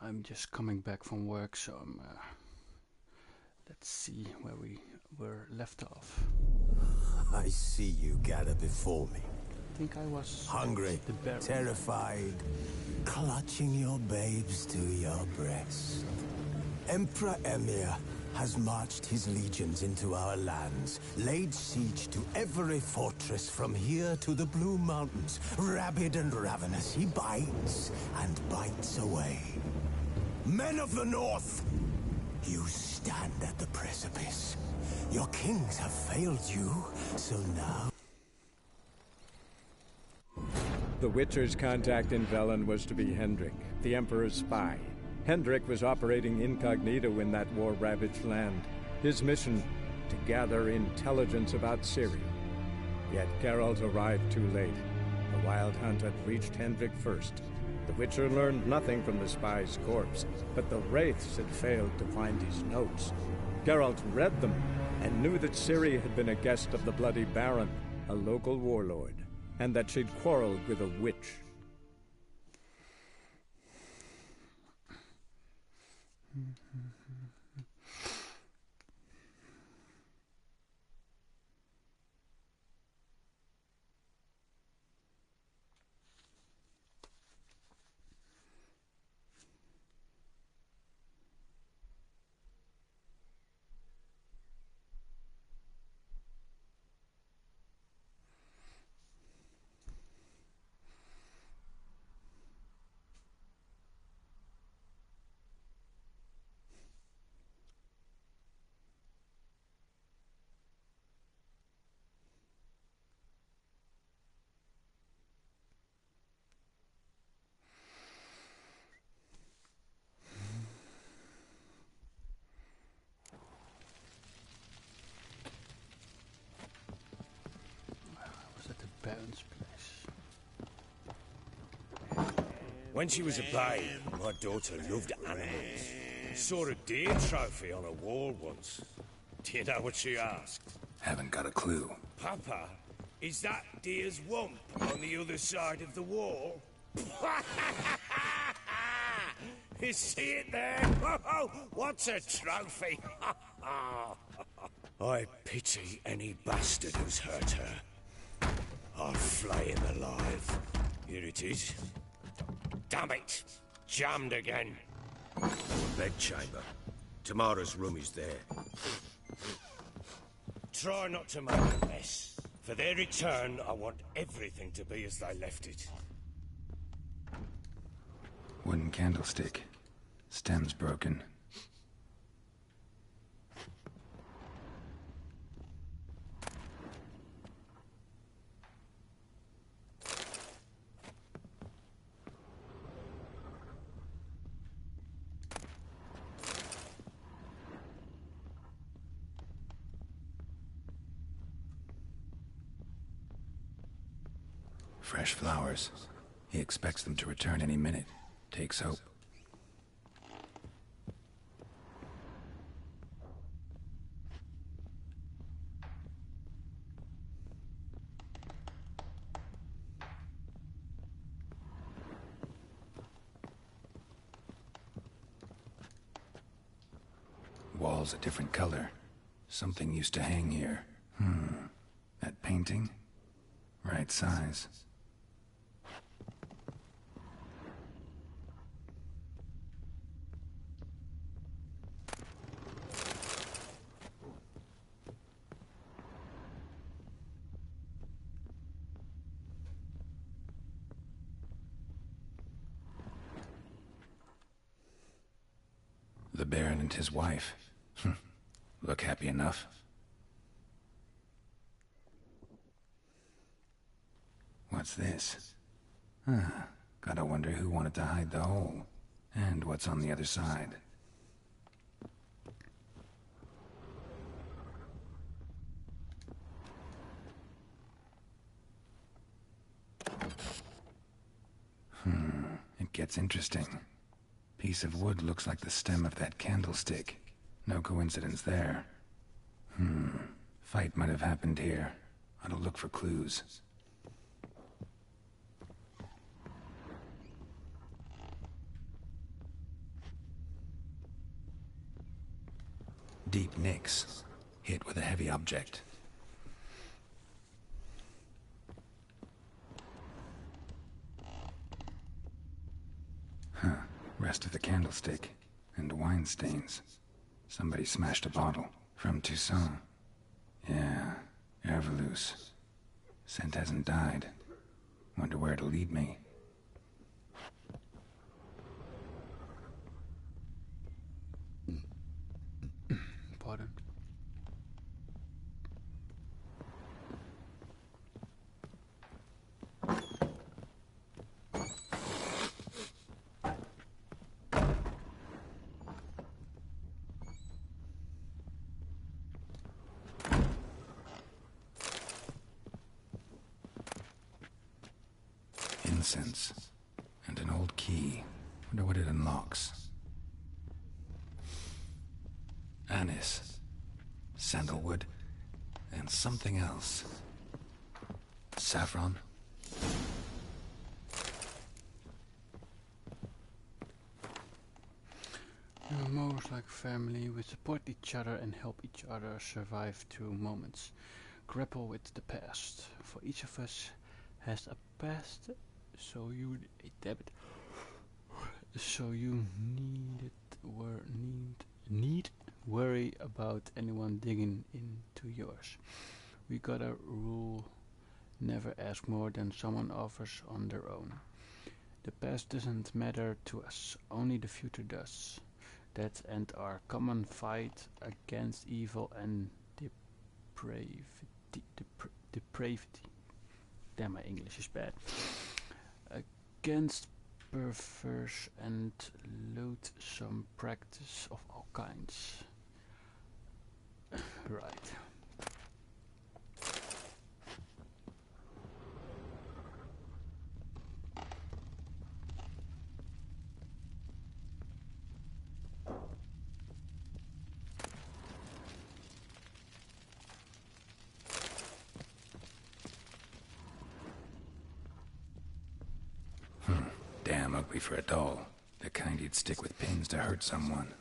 I'm just coming back from work, so let's see where we were left off. I see you gather before me. I think I was hungry, the Baron. terrified, clutching your babes to your breast. Emperor Emir has marched his legions into our lands, laid siege to every fortress from here to the Blue Mountains. Rabid and ravenous, he bites and bites away. Men of the North, you stand at the precipice. Your kings have failed you, so now... The Witcher's contact in Velen was to be Hendrik, the Emperor's spy. Hendrik was operating incognito in that war-ravaged land. His mission, to gather intelligence about Ciri. Yet Geralt arrived too late. The Wild Hunt had reached Hendrik first. The Witcher learned nothing from the spy's corpse, but the Wraiths had failed to find his notes. Geralt read them, and knew that Ciri had been a guest of the Bloody Baron, a local warlord, and that she'd quarreled with a witch. Baron's place. When she was a babe, my daughter loved animals. Saw a deer trophy on a wall once. Do you know what she asked? Haven't got a clue. Papa, is that deer's wump on the other side of the wall? You see it there? Oh, what's a trophy? I pity any bastard who's hurt her. I'll flay him alive. Here it is. Damn it! Jammed again. Bedchamber. Tamara's room is there. Try not to make a mess. For their return, I want everything to be as they left it. Wooden candlestick. Stem's broken. Fresh flowers. He expects them to return any minute. Takes hope. Walls a different color. Something used to hang here. That painting? Right size. The Baron and his wife. Look happy enough. What's this? Gotta wonder who wanted to hide the hole. And what's on the other side. It gets interesting. Piece of wood looks like the stem of that candlestick. No coincidence there. Fight might have happened here. I'll look for clues. Deep nicks, hit with a heavy object. Huh. Rest of the candlestick. And wine stains. Somebody smashed a bottle. From Toussaint. Yeah. Herveloos. Scent hasn't died. Wonder where it'll lead me. Pardon. Incense. And an old key. Wonder what it unlocks. Anise. Sandalwood. And something else. Saffron. We're most like family. We support each other and help each other survive through moments. Grapple with the past. For each of us has a past, so you need worry about anyone digging into yours. We got a rule: never ask more than someone offers on their own. The past doesn't matter to us, only the future does. That and our common fight against evil and depravity. Damn, my English is bad. Against perverse and loathsome practice of all kinds. Right. Damn ugly for a doll. The kind you'd stick with pins to hurt someone.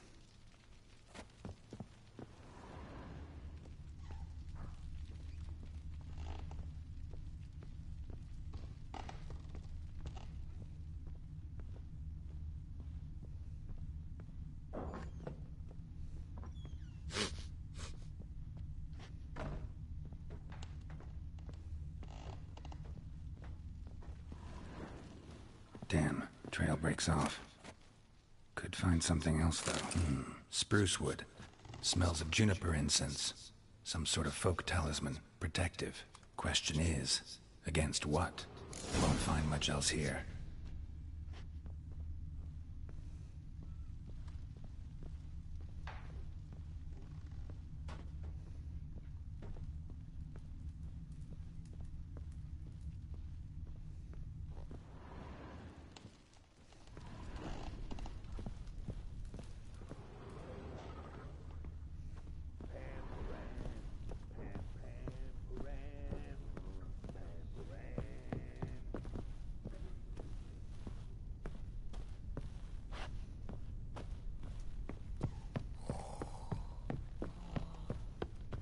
Damn, trail breaks off. Could find something else, though. Spruce wood. Smells of juniper incense. Some sort of folk talisman. Protective. Question is, against what? Won't find much else here.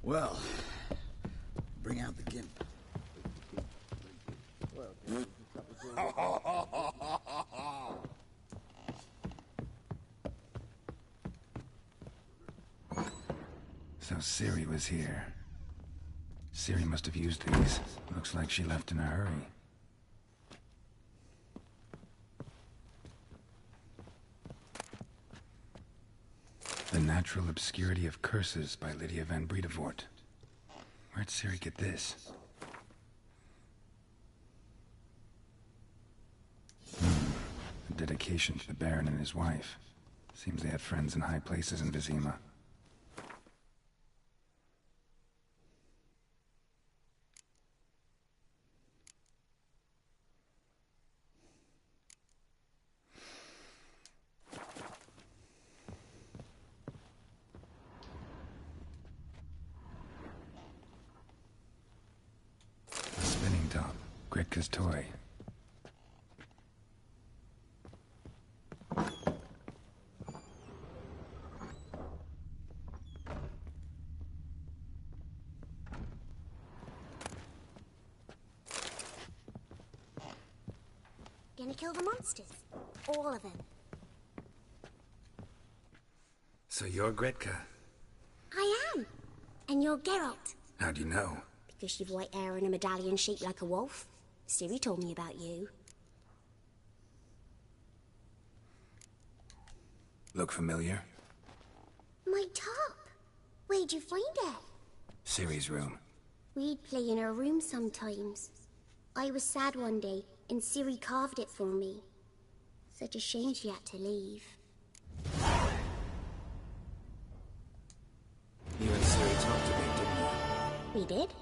Well, bring out the gimp. So Ciri was here. Ciri must have used these. Looks like she left in a hurry. The Natural Obscurity of Curses by Lydia van Bredevoort. Where'd Ciri get this? A dedication to the Baron and his wife. Seems they had friends in high places in Vizima. Gretka's toy. Gonna kill the monsters. All of them. So you're Gretka. I am. And you're Geralt. How do you know? Because you've white hair and a medallion shaped like a wolf. Siri told me about you. Look familiar? My top. Where'd you find it? Ciri's room. We'd play in her room sometimes. I was sad one day, and Ciri carved it for me. Such a shame she had to leave. You and Ciri talked to me, didn't you? We did?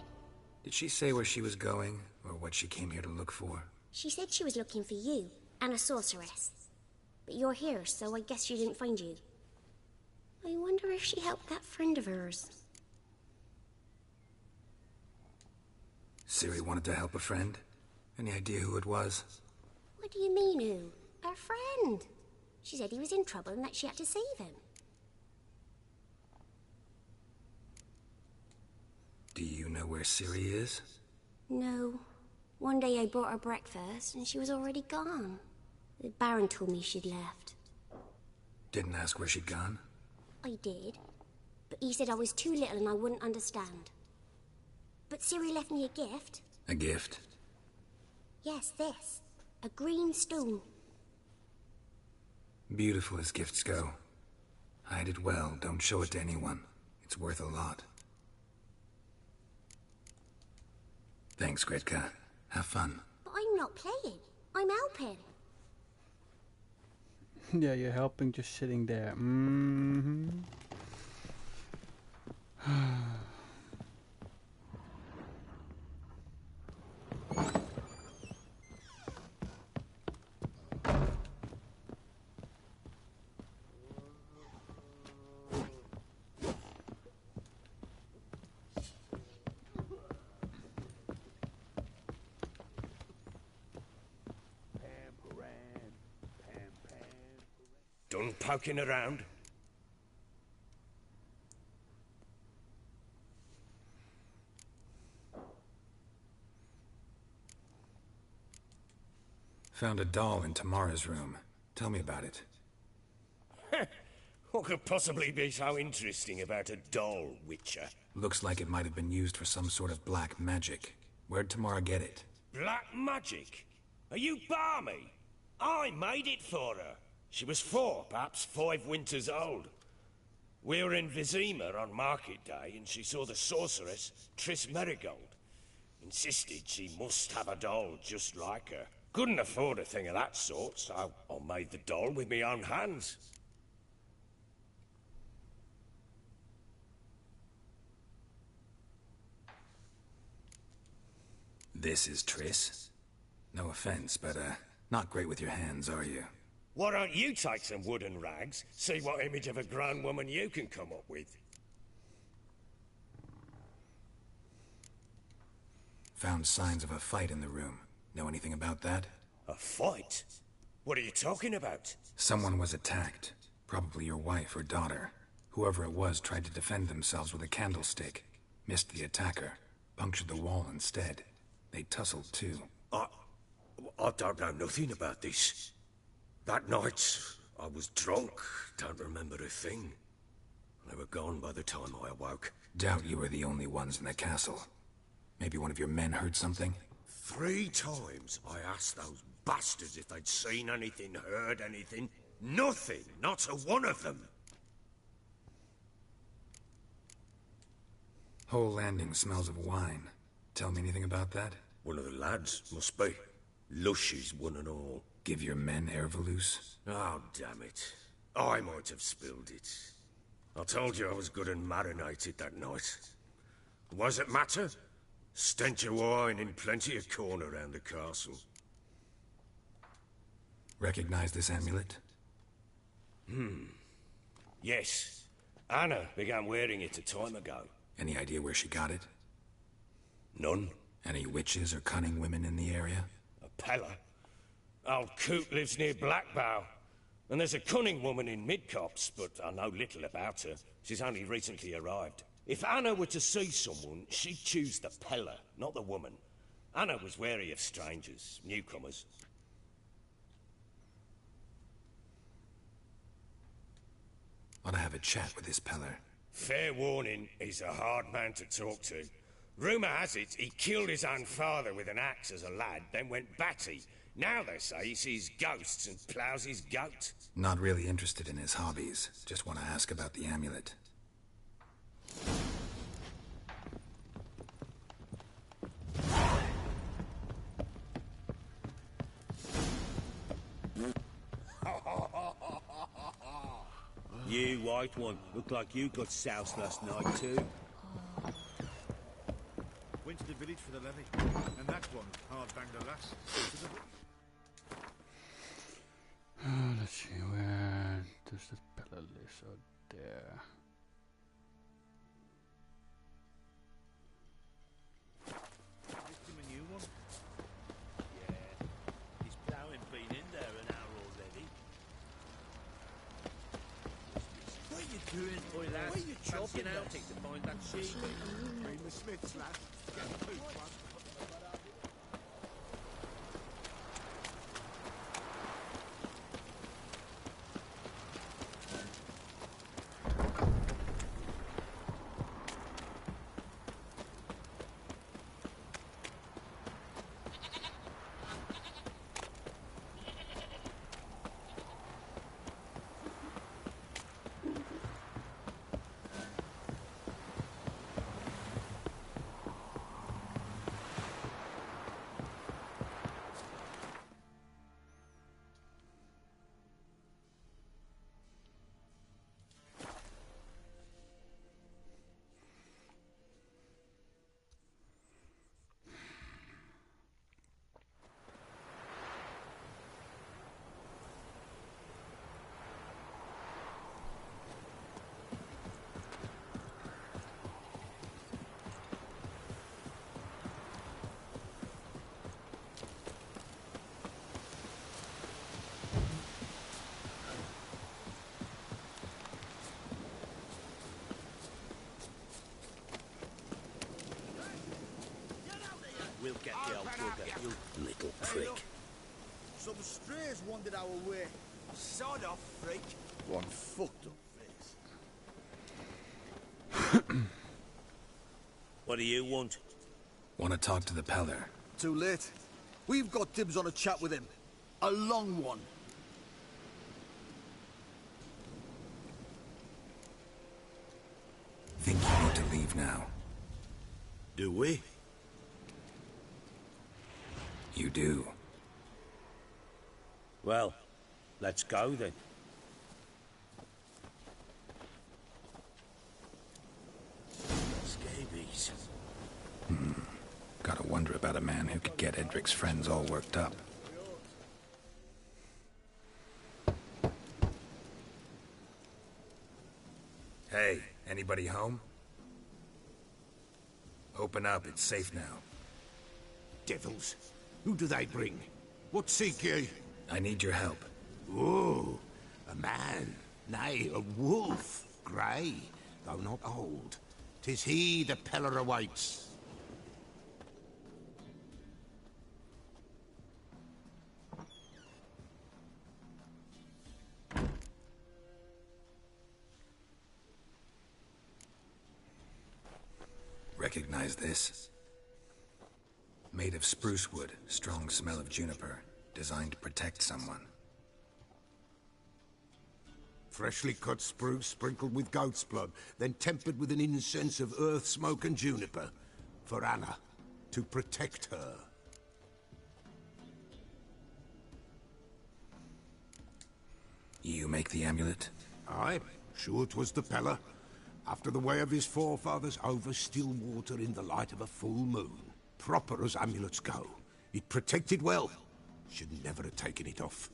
Did she say where she was going, or what she came here to look for? She said she was looking for you, and a sorceress. But you're here, so I guess she didn't find you. I wonder if she helped that friend of hers. Ciri wanted to help a friend? Any idea who it was? What do you mean, who? Our friend. She said he was in trouble and that she had to save him. Do you know where Ciri is? No. One day I brought her breakfast and she was already gone. The Baron told me she'd left. Didn't ask where she'd gone? I did. But he said I was too little and I wouldn't understand. But Ciri left me a gift. A gift? Yes, this. A green stone. Beautiful as gifts go. Hide it well, don't show it to anyone. It's worth a lot. Thanks, Gretka. Have fun. But I'm not playing. I'm helping. Yeah, you're helping just sitting there. Mm-hmm. Done poking around? Found a doll in Tamara's room. Tell me about it. What could possibly be so interesting about a doll, Witcher? Looks like it might have been used for some sort of black magic. Where'd Tamara get it? Black magic? Are you balmy? I made it for her. She was 4, perhaps 5 winters old. We were in Vizima on market day, and she saw the sorceress, Triss Merigold. Insisted she must have a doll just like her. Couldn't afford a thing of that sort, so I made the doll with my own hands. This is Triss? No offense, but, not great with your hands, are you? Why don't you take some wooden rags, see what image of a grown woman you can come up with? Found signs of a fight in the room. Know anything about that? A fight? What are you talking about? Someone was attacked. Probably your wife or daughter. Whoever it was tried to defend themselves with a candlestick. Missed the attacker. Punctured the wall instead. They tussled too. I don't know nothing about this. That night, I was drunk. Don't remember a thing. They were gone by the time I awoke. Doubt you were the only ones in the castle. Maybe one of your men heard something? 3 times I asked those bastards if they'd seen anything, heard anything. Nothing. Not a one of them. Whole landing smells of wine. Tell me anything about that? One of the lads, must be. Lushes, one and all. Give your men Ervalus? Oh, damn it. I might have spilled it. I told you I was good and marinated that night. What does it matter? Stench of wine and plenty of corn around the castle. Recognize this amulet? Yes. Anna began wearing it a time ago. Any idea where she got it? None. Any witches or cunning women in the area? A Pella. Old Coot lives near Blackbow. And there's a cunning woman in Midcopse, but I know little about her. She's only recently arrived. If Anna were to see someone, she'd choose the Pella, not the woman. Anna was wary of strangers, newcomers. Want to have a chat with this Peller. Fair warning, he's a hard man to talk to. Rumour has it he killed his own father with an axe as a lad, then went batty. Now they say he sees ghosts and ploughs his goat. Not really interested in his hobbies. Just want to ask about the amulet. You, white one, look like you got soused last night too. Went to the village for the levy, and that one hard banged a lass. Let's see, where does the Peller live? Oh, there. Give him a new one. Yeah, his ploughing been in there an hour already. What are you doing, boy lad? What are you chopping out to find that sheep? Bring the Smiths, lad. Get the boot one. We'll get the old bugger, you little prick. Some strays wandered our way. Sod off, freak. One fucked up face. What do you want? Want to talk to the Peller. Too late. We've got dibs on a chat with him. A long one. Think you need to leave now. Do we? You do. Well, let's go then. Scabies. Gotta wonder about a man who could get Edric's friends all worked up. Hey, anybody home? Open up, it's safe now. Devils. Who do they bring? What seek ye? I need your help. Oh, a man. Nay, a wolf. Grey, though not old. 'Tis he the Peller awaits. Recognize this? Made of spruce wood, strong smell of juniper, designed to protect someone. Freshly cut spruce sprinkled with goat's blood, then tempered with an incense of earth, smoke and juniper. For Anna, to protect her. You make the amulet? Aye, sure 'twas the Peller. After the way of his forefathers, over still water in the light of a full moon. Proper as amulets go. It protected well. Should never have taken it off.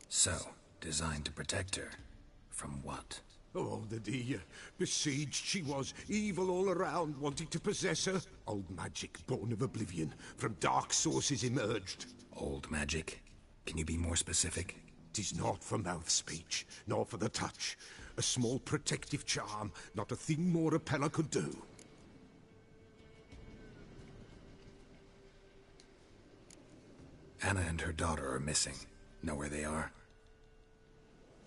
So, designed to protect her. From what? Oh, the dear. Besieged she was, evil all around, wanting to possess her. Old magic, born of oblivion, from dark sources emerged. Old magic? Can you be more specific? 'Tis not for mouth speech, nor for the touch. A small protective charm, not a thing more a Peller could do. Anna and her daughter are missing. Know where they are?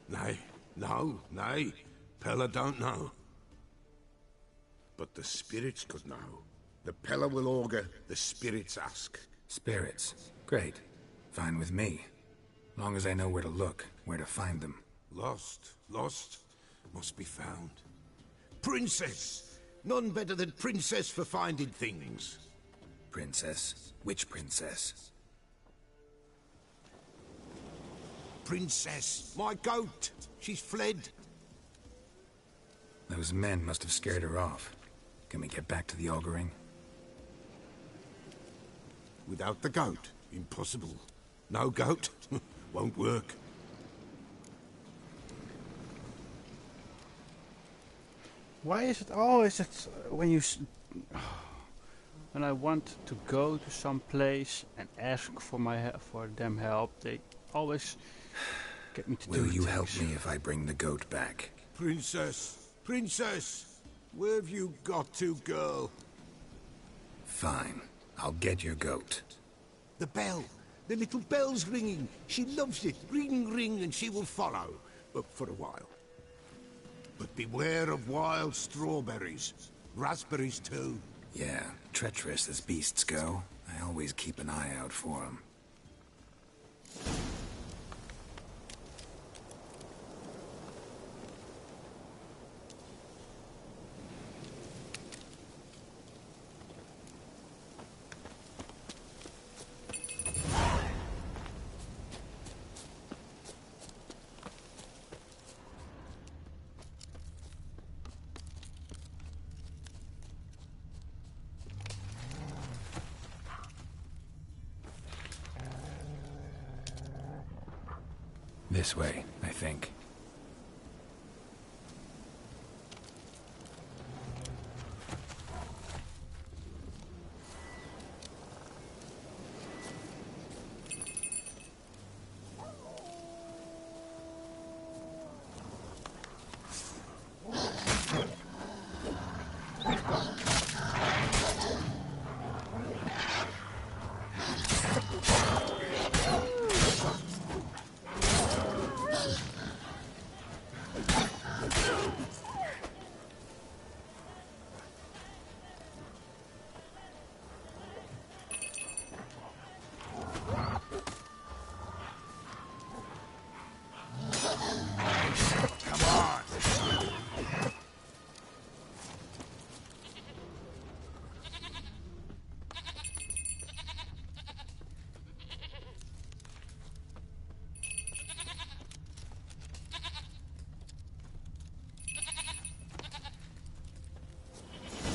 Nay, no, nay. Pella don't know. But the spirits could know. The Pella will augur, the spirits ask. Spirits. Great. Fine with me. Long as I know where to look, where to find them. Lost, must be found. Princess! None better than Princess for finding things. Princess? Which princess? Princess, my goat! She's fled. Those men must have scared her off. Can we get back to the auguring? Without the goat, impossible. No goat, won't work. Why is it always that when you when I want to go to some place and ask for for them help, they always get me to do Will you things. help me if I bring the goat back? Princess, princess, where have you got to, girl? Fine. I'll get your goat. The bell. The little bell's ringing. She loves it. Ring, ring, and she will follow. But for a while. But beware of wild strawberries. Raspberries, too. Yeah, treacherous as beasts go. I always keep an eye out for them. This way, I think.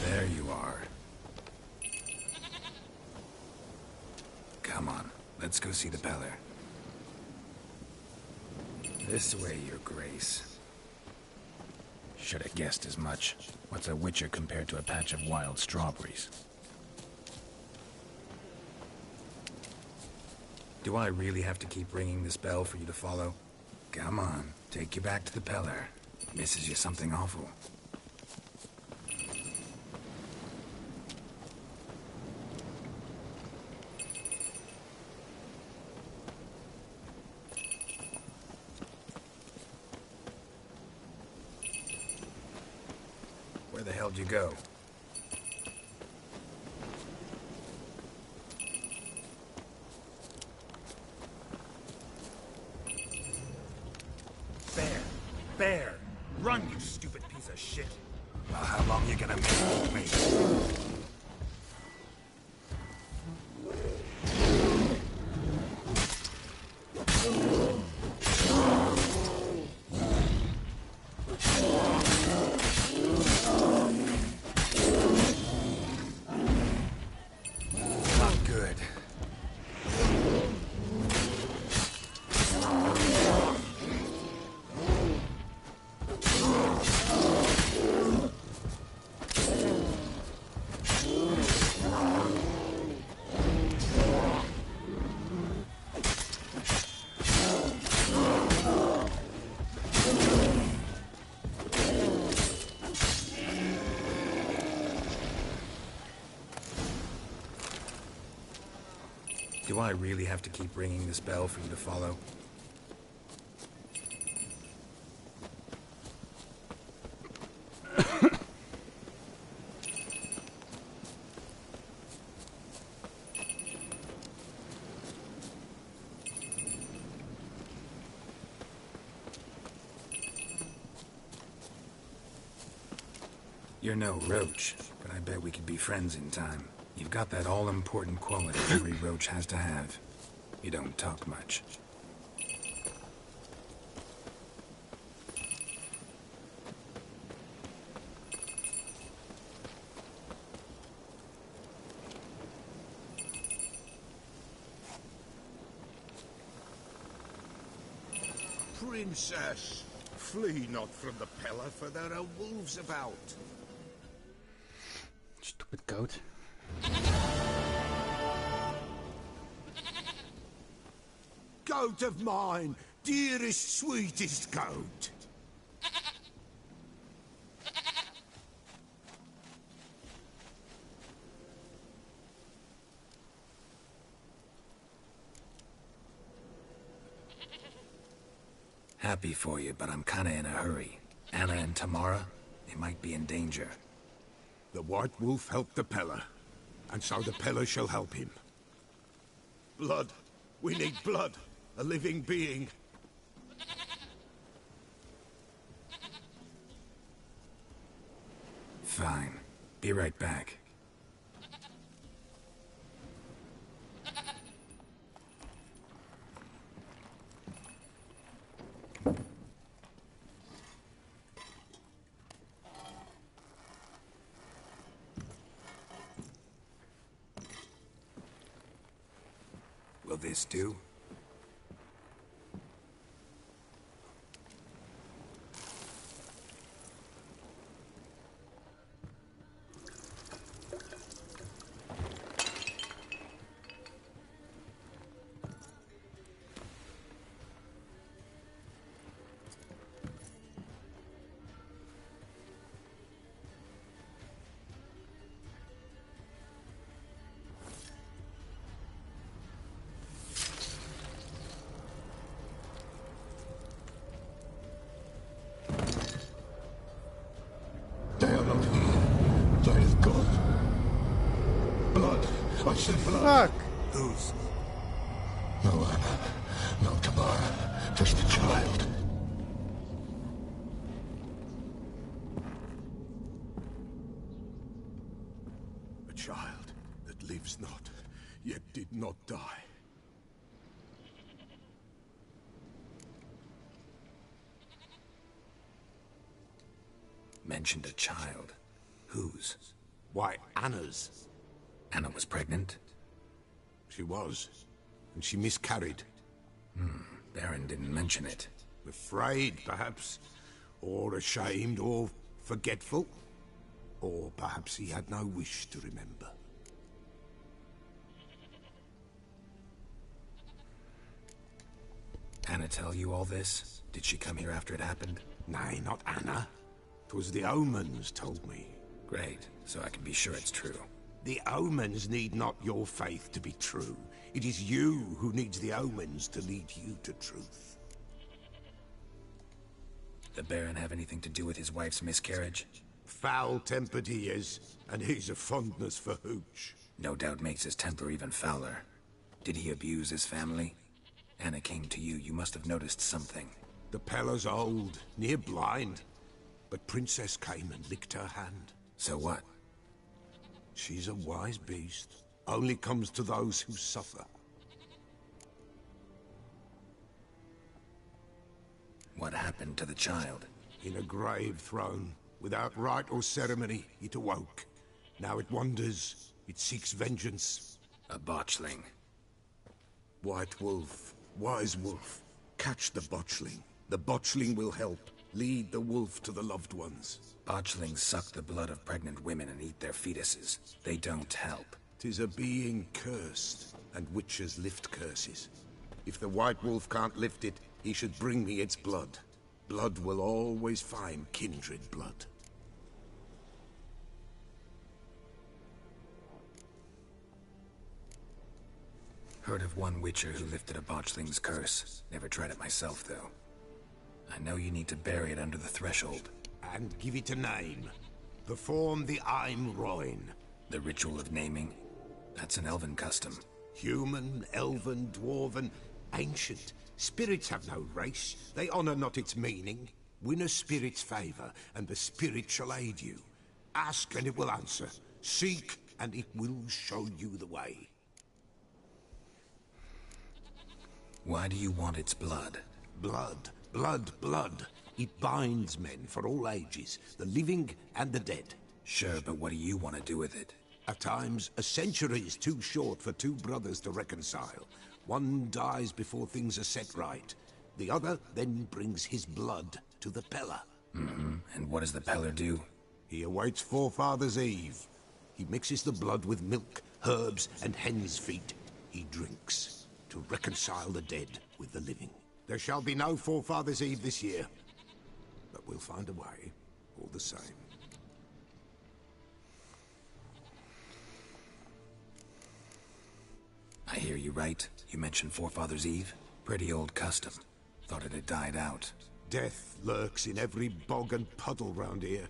There you are. Come on, let's go see the Peller. This way, Your Grace. Should have guessed as much. What's a witcher compared to a patch of wild strawberries? Do I really have to keep ringing this bell for you to follow? Come on, take you back to the Peller. Misses you something awful. Where the hell'd you go? Bear! Run, you stupid piece of shit! Well, how long you gonna make me? Not good. Do I really have to keep ringing this bell for you to follow? You're no roach, but I bet we could be friends in time. You've got that all-important quality every roach has to have. You don't talk much. Princess, flee not from the pillar, for there are wolves about. Stupid goat. Goat of mine, dearest, sweetest goat. Happy for you, but I'm kinda in a hurry. Anna and Tamara, they might be in danger. The White Wolf helped the Peller, and so the Peller shall help him. Blood. We need blood. A living being. Fine. Be right back. Will this do? They are not here. They have gone. Blood. I said blood. Fuck! Whose? No Anna. No Tamara. Just a child. A child that lives not, yet did not die. Mentioned a child. Whose? Why, Anna's. Anna was pregnant? She was. And she miscarried. Baron didn't mention it. Afraid, perhaps. Or ashamed, or forgetful. Or perhaps he had no wish to remember. Anna tell you all this? Did she come here after it happened? Nay, not Anna. 'Twas the omens told me. Great, so I can be sure it's true. The omens need not your faith to be true. It is you who needs the omens to lead you to truth. The Baron have anything to do with his wife's miscarriage? Foul-tempered he is, and he's a fondness for hooch. No doubt makes his temper even fouler. Did he abuse his family? Anna came to you, you must have noticed something. The Peller's old, near blind. But Princess came and licked her hand. So what? She's a wise beast. Only comes to those who suffer. What happened to the child? In a grave thrown. Without rite or ceremony, it awoke. Now it wanders. It seeks vengeance. A botchling. White Wolf. Wise Wolf. Catch the botchling. The botchling will help. Lead the wolf to the loved ones. Botchlings suck the blood of pregnant women and eat their fetuses. They don't help. 'Tis a being cursed, and witches lift curses. If the White Wolf can't lift it, he should bring me its blood. Blood will always find kindred blood. Heard of one witcher who lifted a botchling's curse. Never tried it myself, though. I know you need to bury it under the threshold. And give it a name. Perform the Aim Roin. The ritual of naming? That's an elven custom. Human, elven, dwarven, ancient. Spirits have no race. They honor not its meaning. Win a spirit's favor, and the spirit shall aid you. Ask and it will answer. Seek and it will show you the way. Why do you want its blood? Blood, blood, blood. It binds men for all ages, the living and the dead. Sure, but what do you want to do with it? At times, a century is too short for two brothers to reconcile. One dies before things are set right. The other then brings his blood to the Peller. Mm-hmm. And what does the Peller do? He awaits Forefather's Eve. He mixes the blood with milk, herbs, and hen's feet. He drinks to reconcile the dead with the living. There shall be no Forefather's Eve this year. But we'll find a way, all the same. I hear you right. You mentioned Forefather's Eve? Pretty old custom. Thought it had died out. Death lurks in every bog and puddle round here.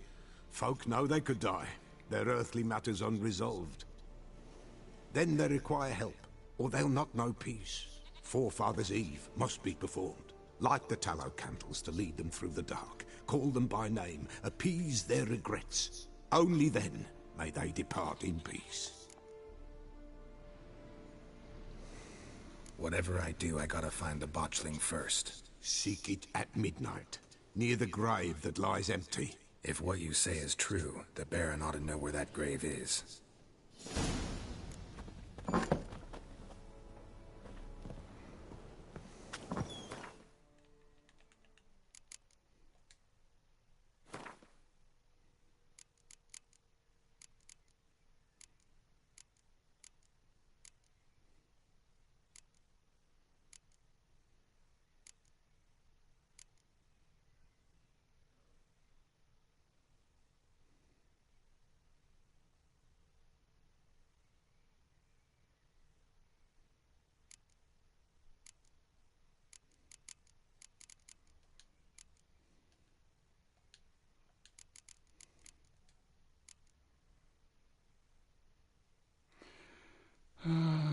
Folk know they could die, their earthly matters unresolved. Then they require help, or they'll not know peace. Forefather's Eve must be performed. Light the tallow candles to lead them through the dark. Call them by name, appease their regrets. Only then may they depart in peace. Whatever I do, I gotta find the botchling first. Seek it at midnight, near the grave that lies empty. If what you say is true, the Baron ought to know where that grave is.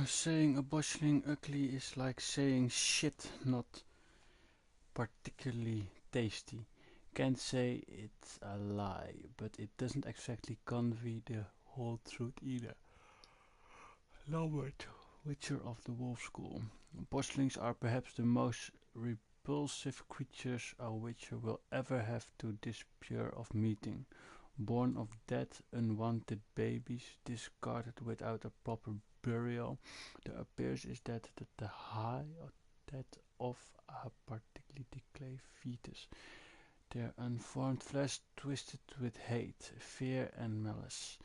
Saying a botchling ugly is like saying shit not particularly tasty. Can't say it's a lie, but it doesn't exactly convey the whole truth either. Lambert, Witcher of the Wolf School. Botchlings are perhaps the most repulsive creatures a Witcher will ever have to despair of meeting. Born of dead, unwanted babies, discarded without a proper burial. The appearance is that the high or that of a particularly decayed fetus. Their unformed flesh twisted with hate, fear and malice.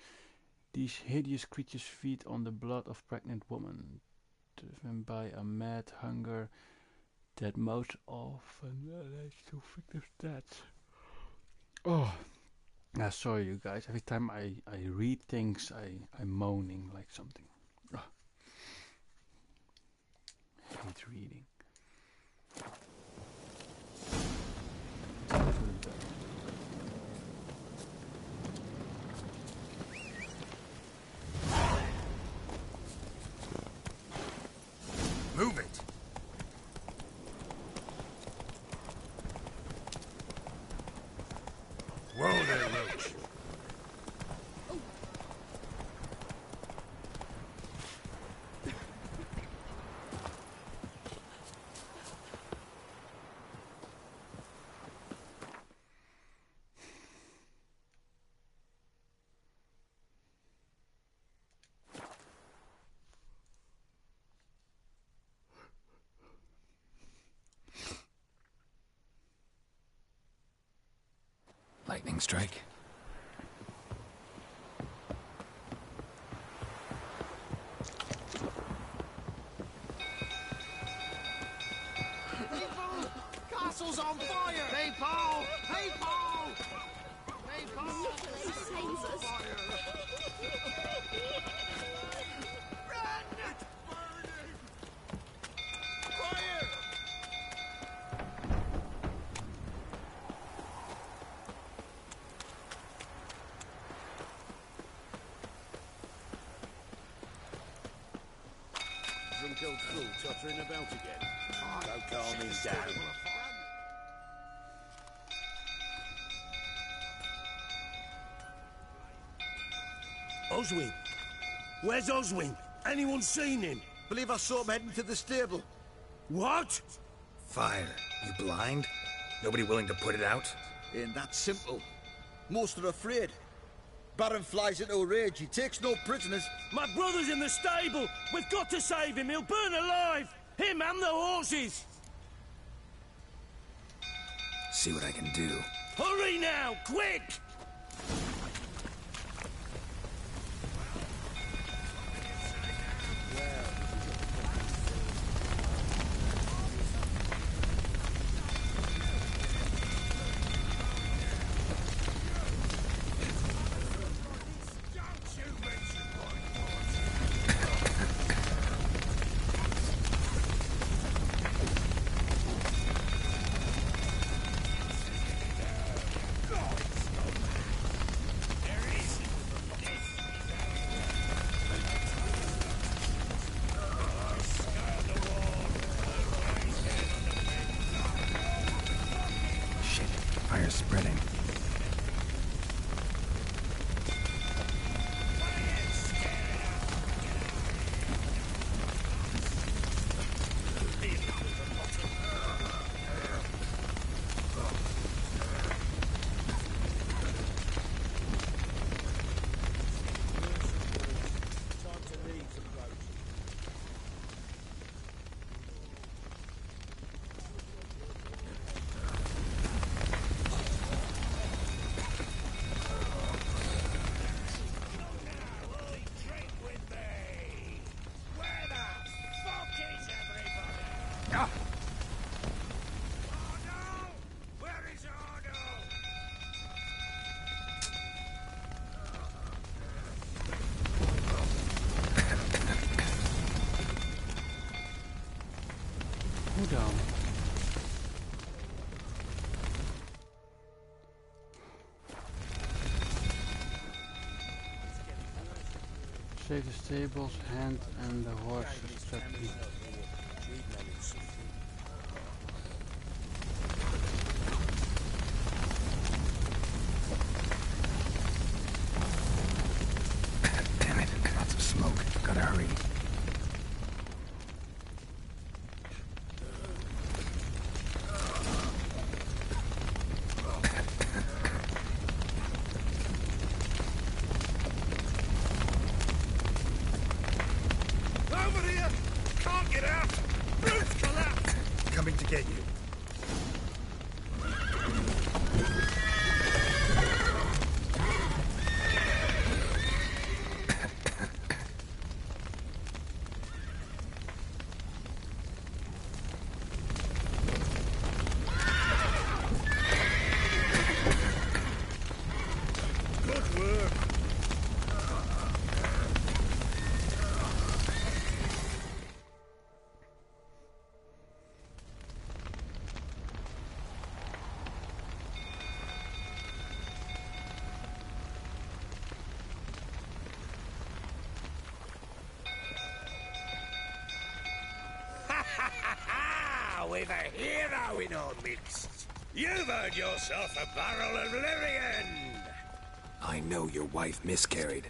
These hideous creatures feed on the blood of pregnant women, driven by a mad hunger that most often leads to victims' deaths. Oh, sorry you guys, every time I read things I'm moaning like something. Oh. Hate reading. Move it! Whoa there, Roach. Lightning strike. Castle's on fire! Hey, Paul! Hey, Paul! Hey, Paul! Saves us. Run! It's burning! Fire! Drunk old fool tottering about again. Don't calm him down. Oswin? Where's Oswin? Anyone seen him? Believe I saw him heading to the stable. What? Fire. You blind? Nobody willing to put it out? Ain't that simple. Most are afraid. Baron flies into a rage. He takes no prisoners. My brother's in the stable. We've got to save him. He'll burn alive. Him and the horses. See what I can do. Hurry now, quick! Fire's spreading. Down. Shake the stable's hand and the horse is trapped. Damn it, lots of smoke. Gotta hurry. Coming to get you. Good work. We've a hero in our midst. You've earned yourself a barrel of Lyrian. I know your wife miscarried.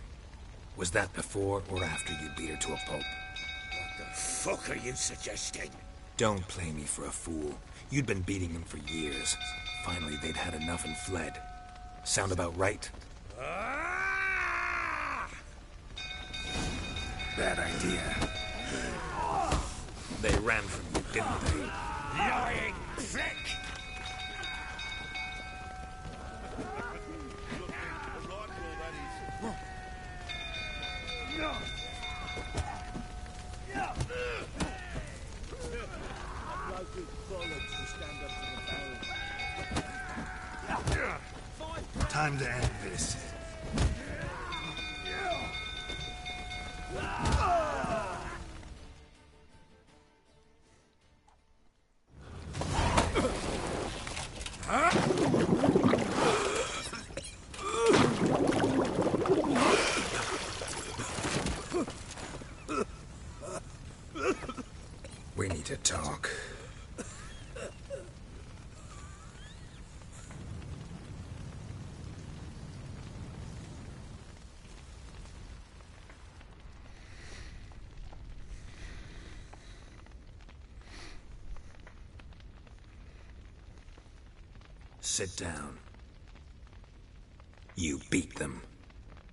Was that before or after you beat her to a pulp? What the fuck are you suggesting? Don't play me for a fool. You'd been beating them for years. Finally, they'd had enough and fled. Sound about right? Ah! Bad idea. They ran from you, didn't they? Lying prick! Time to end this. We need to talk. Sit down. You beat them.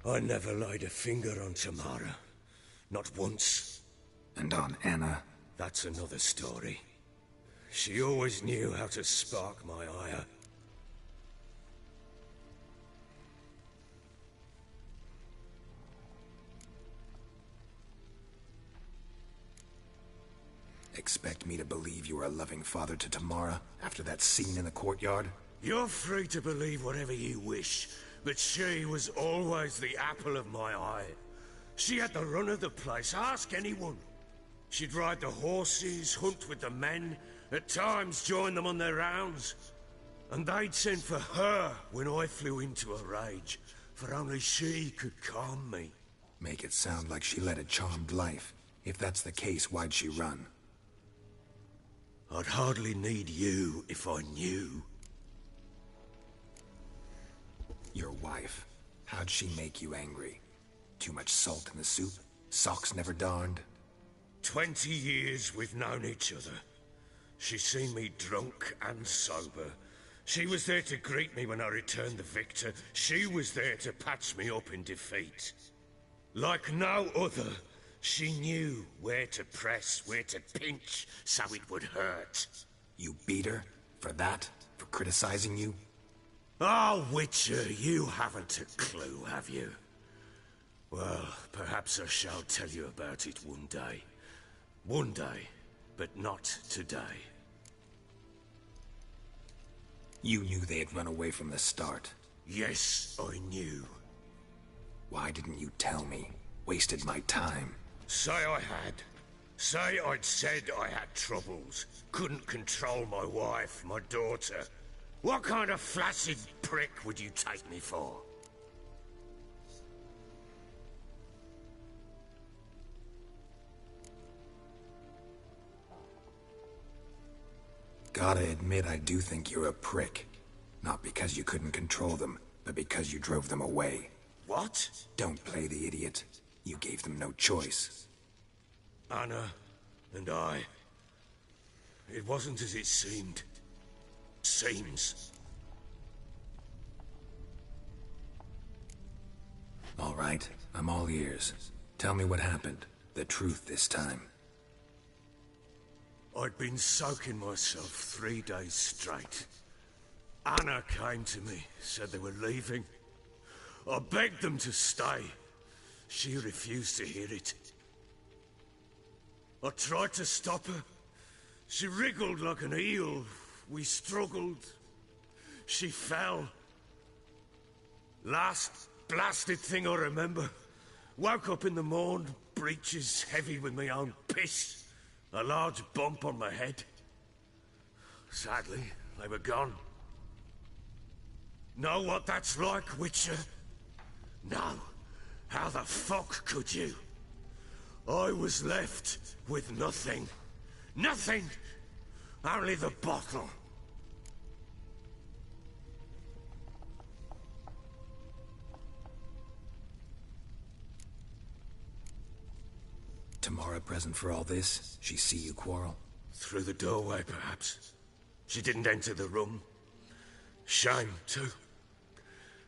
I never laid a finger on Tamara. Not once. And on Anna? That's another story. She always knew how to spark my ire. Expect me to believe you were a loving father to Tamara after that scene in the courtyard? You're free to believe whatever you wish, but she was always the apple of my eye. She had the run of the place, ask anyone. She'd ride the horses, hunt with the men, at times join them on their rounds. And they'd send for her when I flew into a rage, for only she could calm me. Make it sound like she led a charmed life. If that's the case, why'd she run? I'd hardly need you if I knew. Your wife. How'd she make you angry? Too much salt in the soup? Socks never darned? 20 years we've known each other. She's seen me drunk and sober. She was there to greet me when I returned the victor. She was there to patch me up in defeat. Like no other, she knew where to press, where to pinch, so it would hurt. You beat her? For that? For criticizing you? Oh, Witcher, you haven't a clue, have you? Well, perhaps I shall tell you about it one day. One day, but not today. You knew they had run away from the start. Yes, I knew. Why didn't you tell me? Wasted my time. Say I had. Say I'd said I had troubles. Couldn't control my wife, my daughter. What kind of flaccid prick would you take me for? Gotta admit, I do think you're a prick. Not because you couldn't control them, but because you drove them away. What? Don't play the idiot. You gave them no choice. Anna and I... It wasn't as it seemed. Seems. All right, I'm all ears. Tell me what happened. The truth this time. I'd been soaking myself 3 days straight. Anna came to me, said they were leaving. I begged them to stay. She refused to hear it. I tried to stop her. She wriggled like an eel. We struggled. She fell. Last blasted thing I remember. Woke up in the morn, breeches heavy with my own piss. A large bump on my head. Sadly, they were gone. Know what that's like, Witcher? No. How the fuck could you? I was left with nothing. Nothing! Only the bottle. Tamara present for all this? She see you quarrel? Through the doorway, perhaps. She didn't enter the room. Shame, too.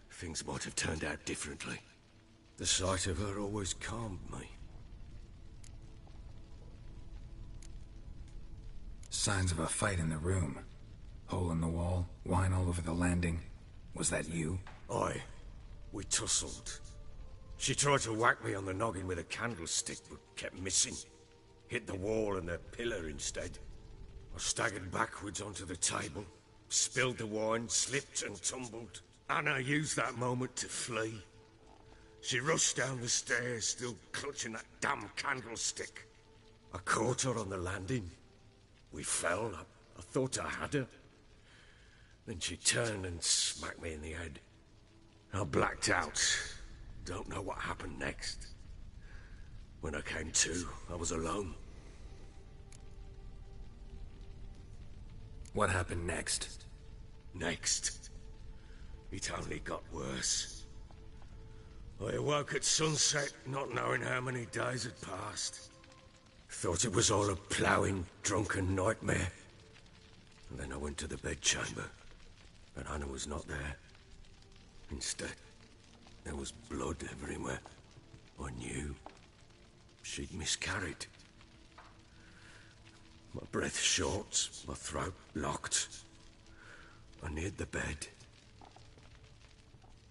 Things might have turned out differently. The sight of her always calmed me. Signs of a fight in the room. Hole in the wall, wine all over the landing. Was that you? Aye. We tussled. She tried to whack me on the noggin with a candlestick, but kept missing. Hit the wall and a pillar instead. I staggered backwards onto the table, spilled the wine, slipped and tumbled. Anna used that moment to flee. She rushed down the stairs, still clutching that damn candlestick. I caught her on the landing. We fell. I thought I had her. Then she turned and smacked me in the head. I blacked out. Don't know what happened next. When I came to, I was alone. What happened next? Next? It only got worse. I awoke at sunset, not knowing how many days had passed. Thought it was all a ploughing, drunken nightmare. And then I went to the bedchamber. But Anna was not there. Instead, there was blood everywhere. I knew she'd miscarried. My breath short, my throat locked. I neared the bed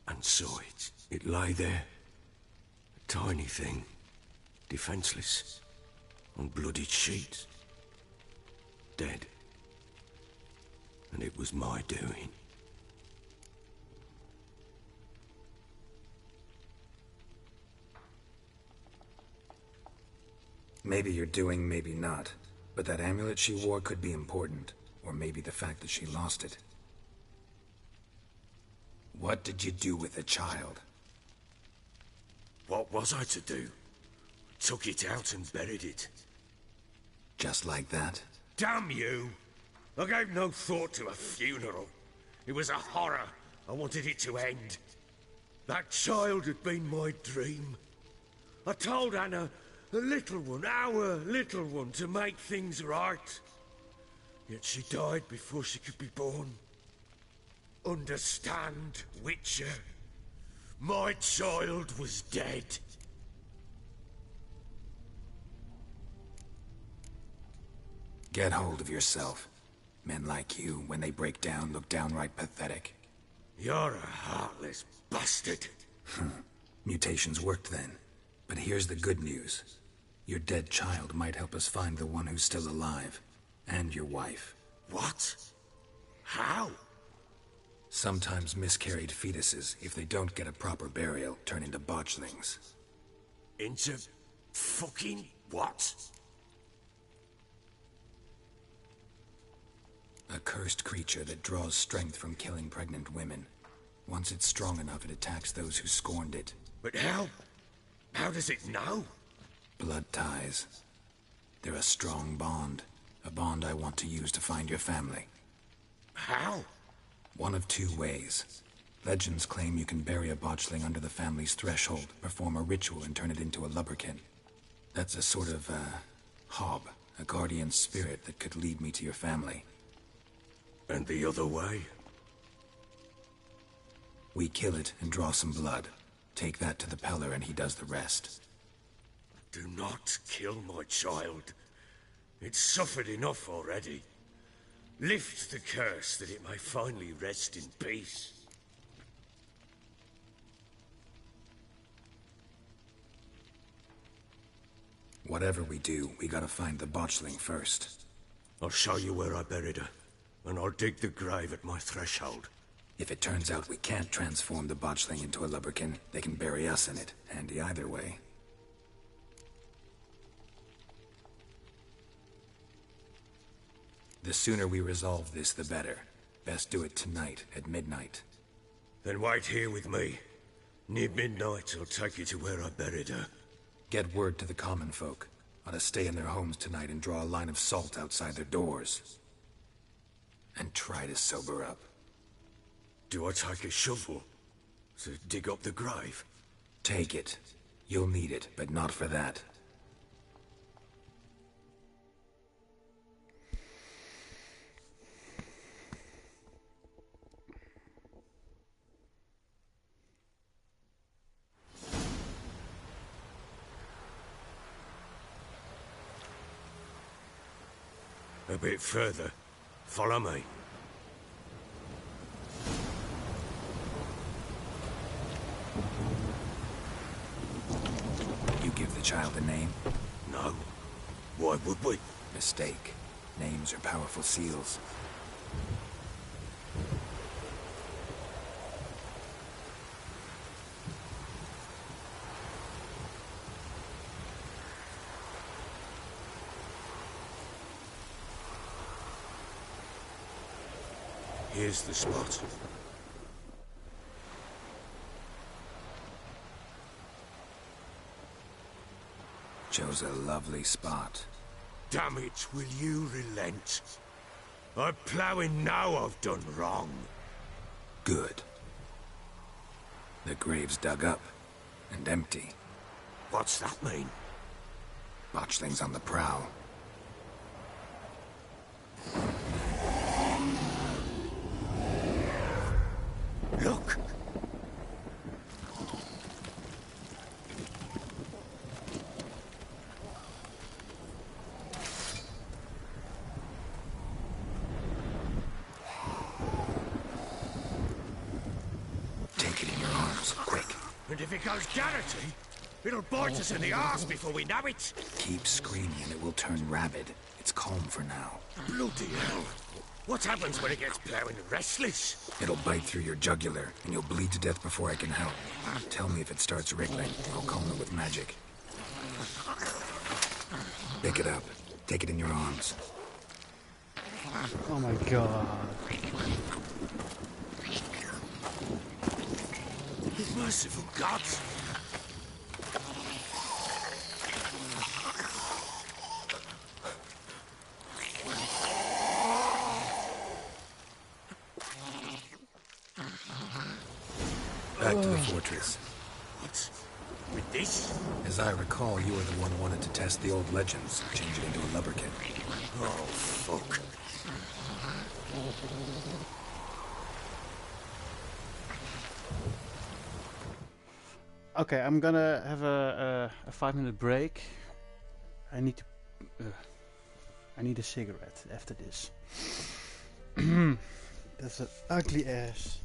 and saw it. It lay there, a tiny thing, defenseless, on bloodied sheets, dead. And it was my doing. Maybe you're doing, maybe not. But that amulet she wore could be important. Or maybe the fact that she lost it. What did you do with the child? What was I to do? Took it out and buried it. Just like that? Damn you! I gave no thought to a funeral. It was a horror. I wanted it to end. That child had been my dream. I told Anna, the little one, our little one, to make things right. Yet she died before she could be born. Understand, Witcher? My child was dead. Get hold of yourself. Men like you, when they break down, look downright pathetic. You're a heartless bastard. Mutations worked then. But here's the good news. Your dead child might help us find the one who's still alive. And your wife. What? How? Sometimes miscarried fetuses, if they don't get a proper burial, turn into botchlings. Into fucking what? A cursed creature that draws strength from killing pregnant women. Once it's strong enough, it attacks those who scorned it. But how? How does it know? Blood ties. They're a strong bond. A bond I want to use to find your family. How? One of two ways. Legends claim you can bury a botchling under the family's threshold, perform a ritual, and turn it into a lubberkin. That's a sort of, hob, a guardian spirit that could lead me to your family. And the other way? We kill it and draw some blood. Take that to the Peller and he does the rest. Do not kill my child. It's suffered enough already. Lift the curse that it may finally rest in peace. Whatever we do, we gotta find the botchling first. I'll show you where I buried her, and I'll dig the grave at my threshold. If it turns out we can't transform the botchling into a lubberkin, they can bury us in it. Handy either way. The sooner we resolve this, the better. Best do it tonight, at midnight. Then wait here with me. Near midnight, I'll take you to where I buried her. Get word to the common folk. Ought to stay in their homes tonight and draw a line of salt outside their doors. And try to sober up. Do I take a shovel to dig up the grave? Take it. You'll need it, but not for that. A bit further. Follow me. You give the child a name? No. Why would we? Mistake. Names are powerful seals. Here's the spot. Chose a lovely spot. Damn it, will you relent? I'm ploughing now I've done wrong. Good. The grave's dug up and empty. What's that mean? Botchling's on the prowl. And if it goes Garrity, it'll bite us in the arse before we know it. Keep screaming and it will turn rabid. It's calm for now. Bloody hell. What happens when it gets plowing and restless? It'll bite through your jugular, and you'll bleed to death before I can help. Tell me if it starts wriggling. I'll calm it with magic. Pick it up. Take it in your arms. Oh my god. Merciful gods! Back to the fortress. What? With this? As I recall, you were the one who wanted to test the old legends, change it into a lubberkin. Oh, fuck. Okay, I'm gonna have a 5-minute break. I need a cigarette after this. That's an ugly ass.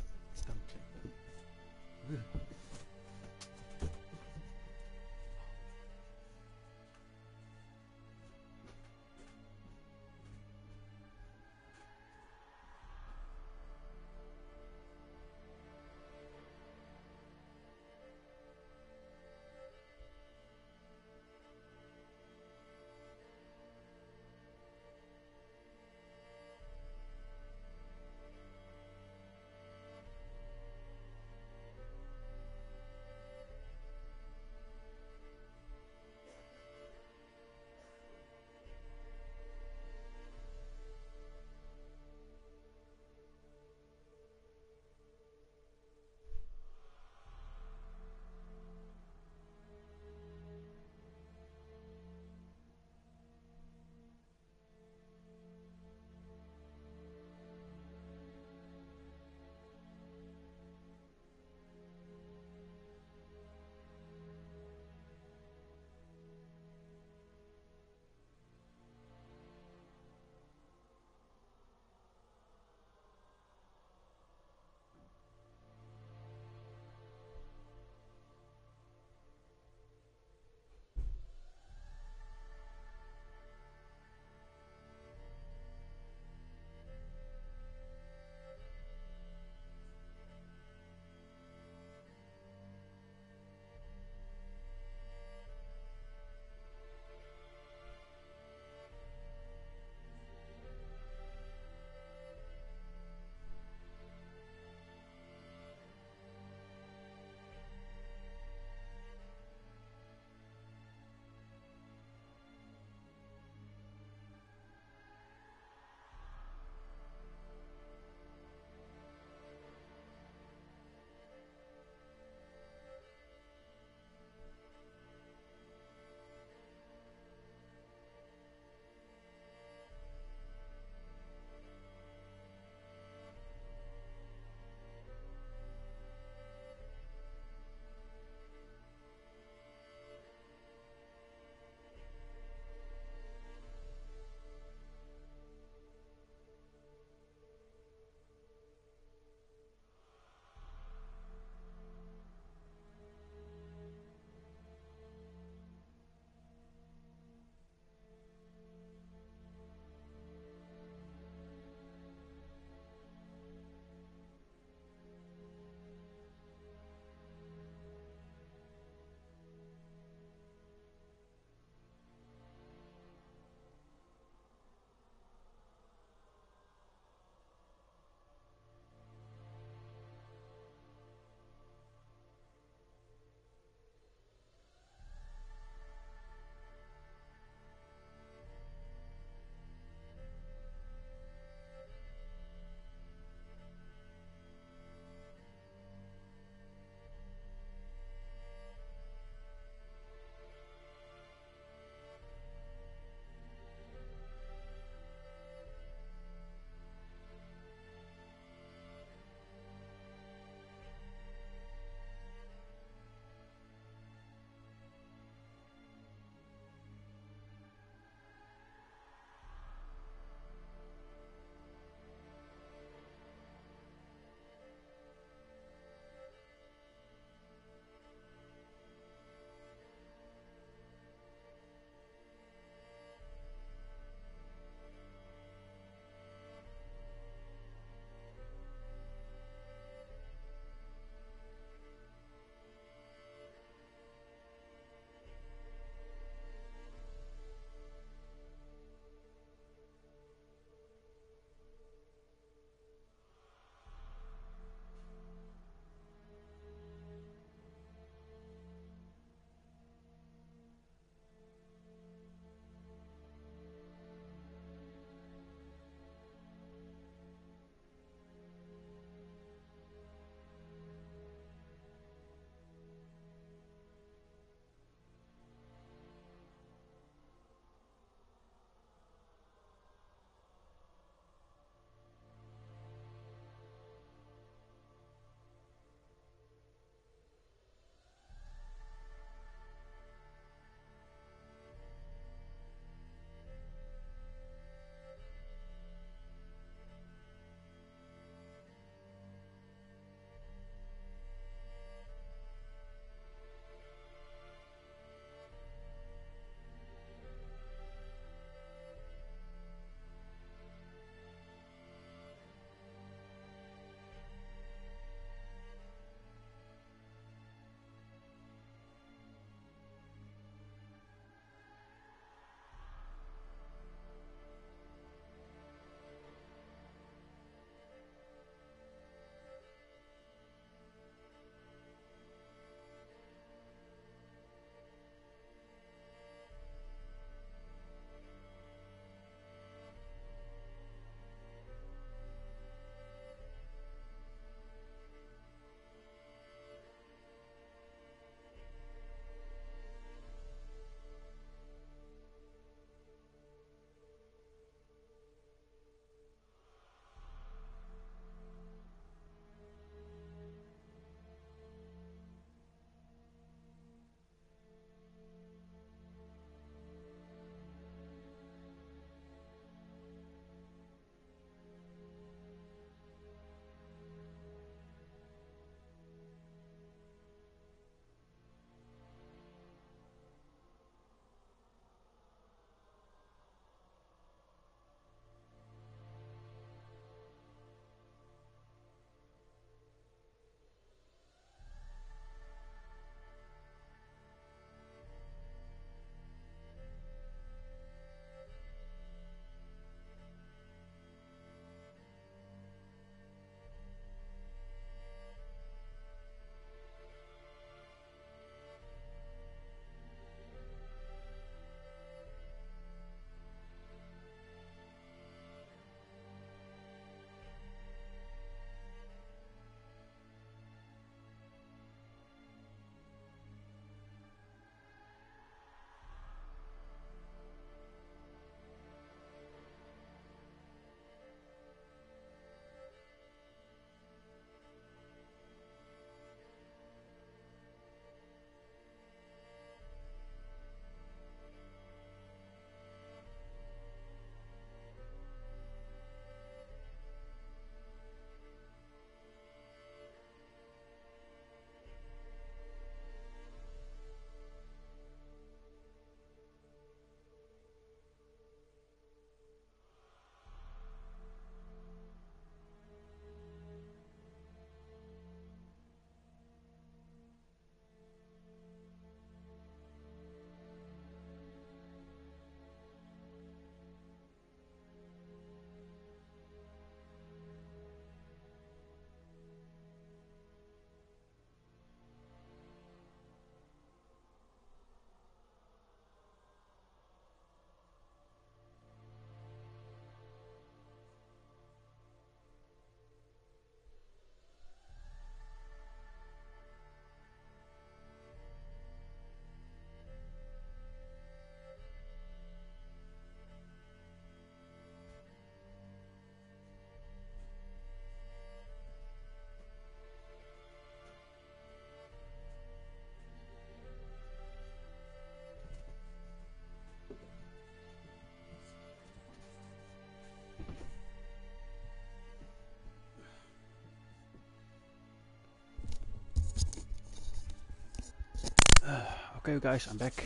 Okay, guys, I'm back.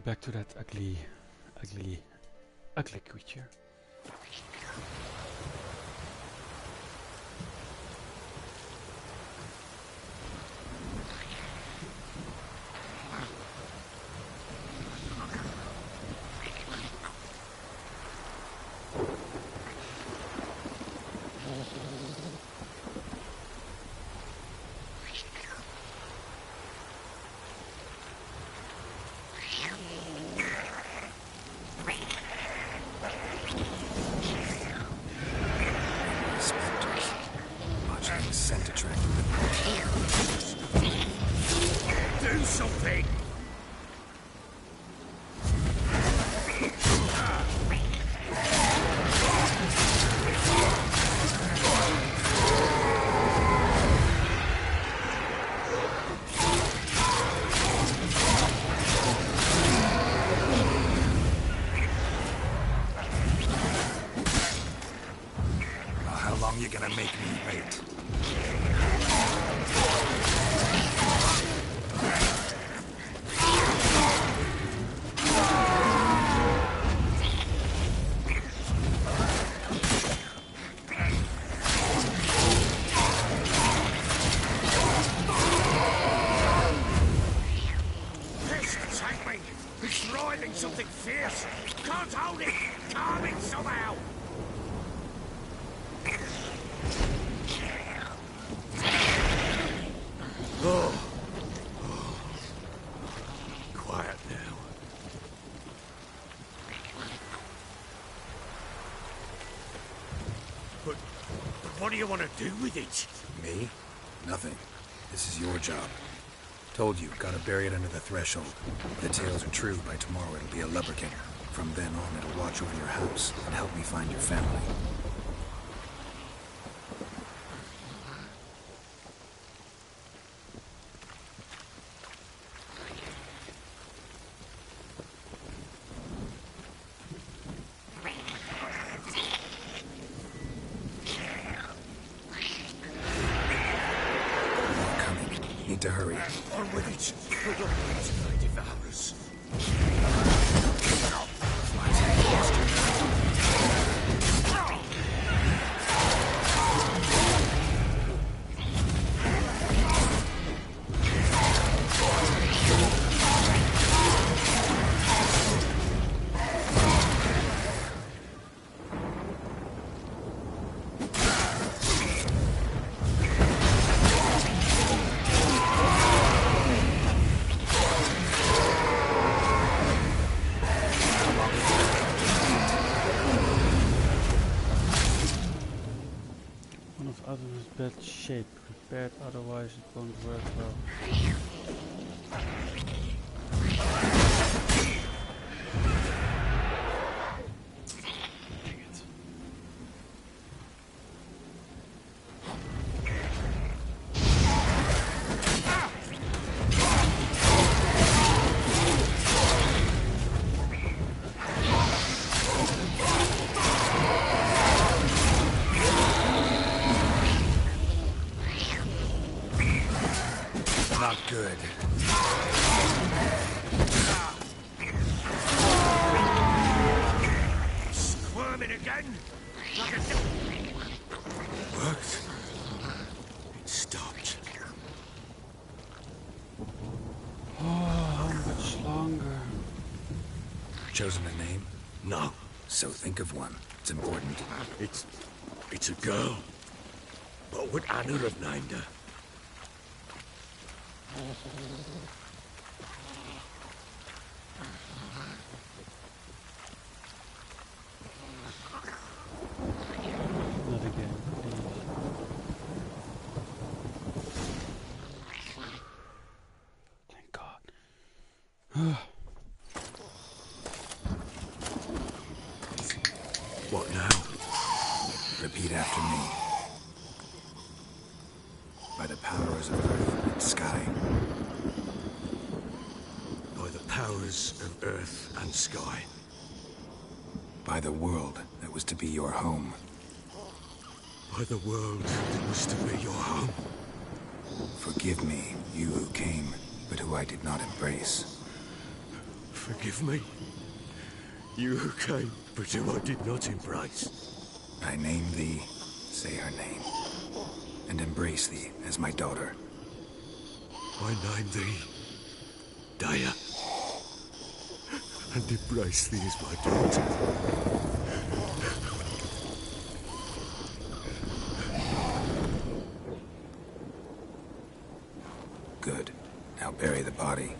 Back to that ugly creature. Do something! Well, how long you gonna make me wait? Something fierce! Can't hold it! Calm it somehow! Oh. Quiet now. But what do you want to do with it? Me? Nothing. This is your job. Told you, gotta bury it under the threshold. If the tales are true, by tomorrow it'll be a lubberkin. From then on, it'll watch over your house and help me find your family. Need to hurry. On with it! Tonight devours. Bad shape, prepared, otherwise it won't work well. Not good. Squirming again? Like a... Worked. It stopped. Oh, how much longer? Chosen a name? No. So think of one. It's important. It's a girl. What would Anna have named her? Not again, please. Thank God. What now? Repeat after me. By the powers of earth and sky. By the powers of earth and sky. By the world that was to be your home. By the world that was to be your home. Forgive me, you who came but who I did not embrace. Forgive me. You who came, but who I did not embrace. I name thee, say her name, and embrace thee as my daughter. I name thee, Daya, and embrace thee as my daughter. Good. Now bury the body.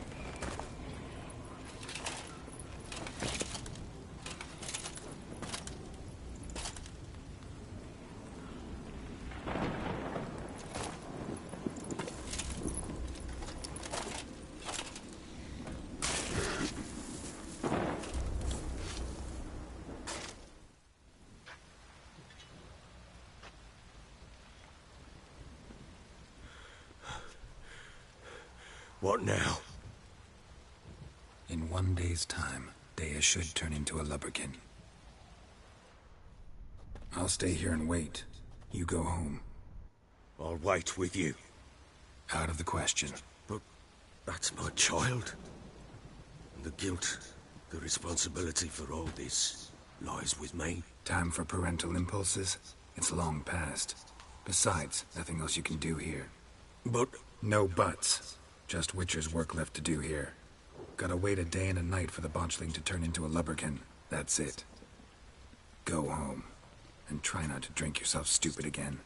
What now? In 1 day's time, Daya should turn into a lubberkin. I'll stay here and wait. You go home. I'll wait with you. Out of the question. But that's my child. And the guilt, the responsibility for all this, lies with me. Time for parental impulses? It's long past. Besides, nothing else you can do here. But... No buts. Just Witcher's work left to do here. Gotta wait a day and a night for the botchling to turn into a lubberkin. That's it. Go home. And try not to drink yourself stupid again.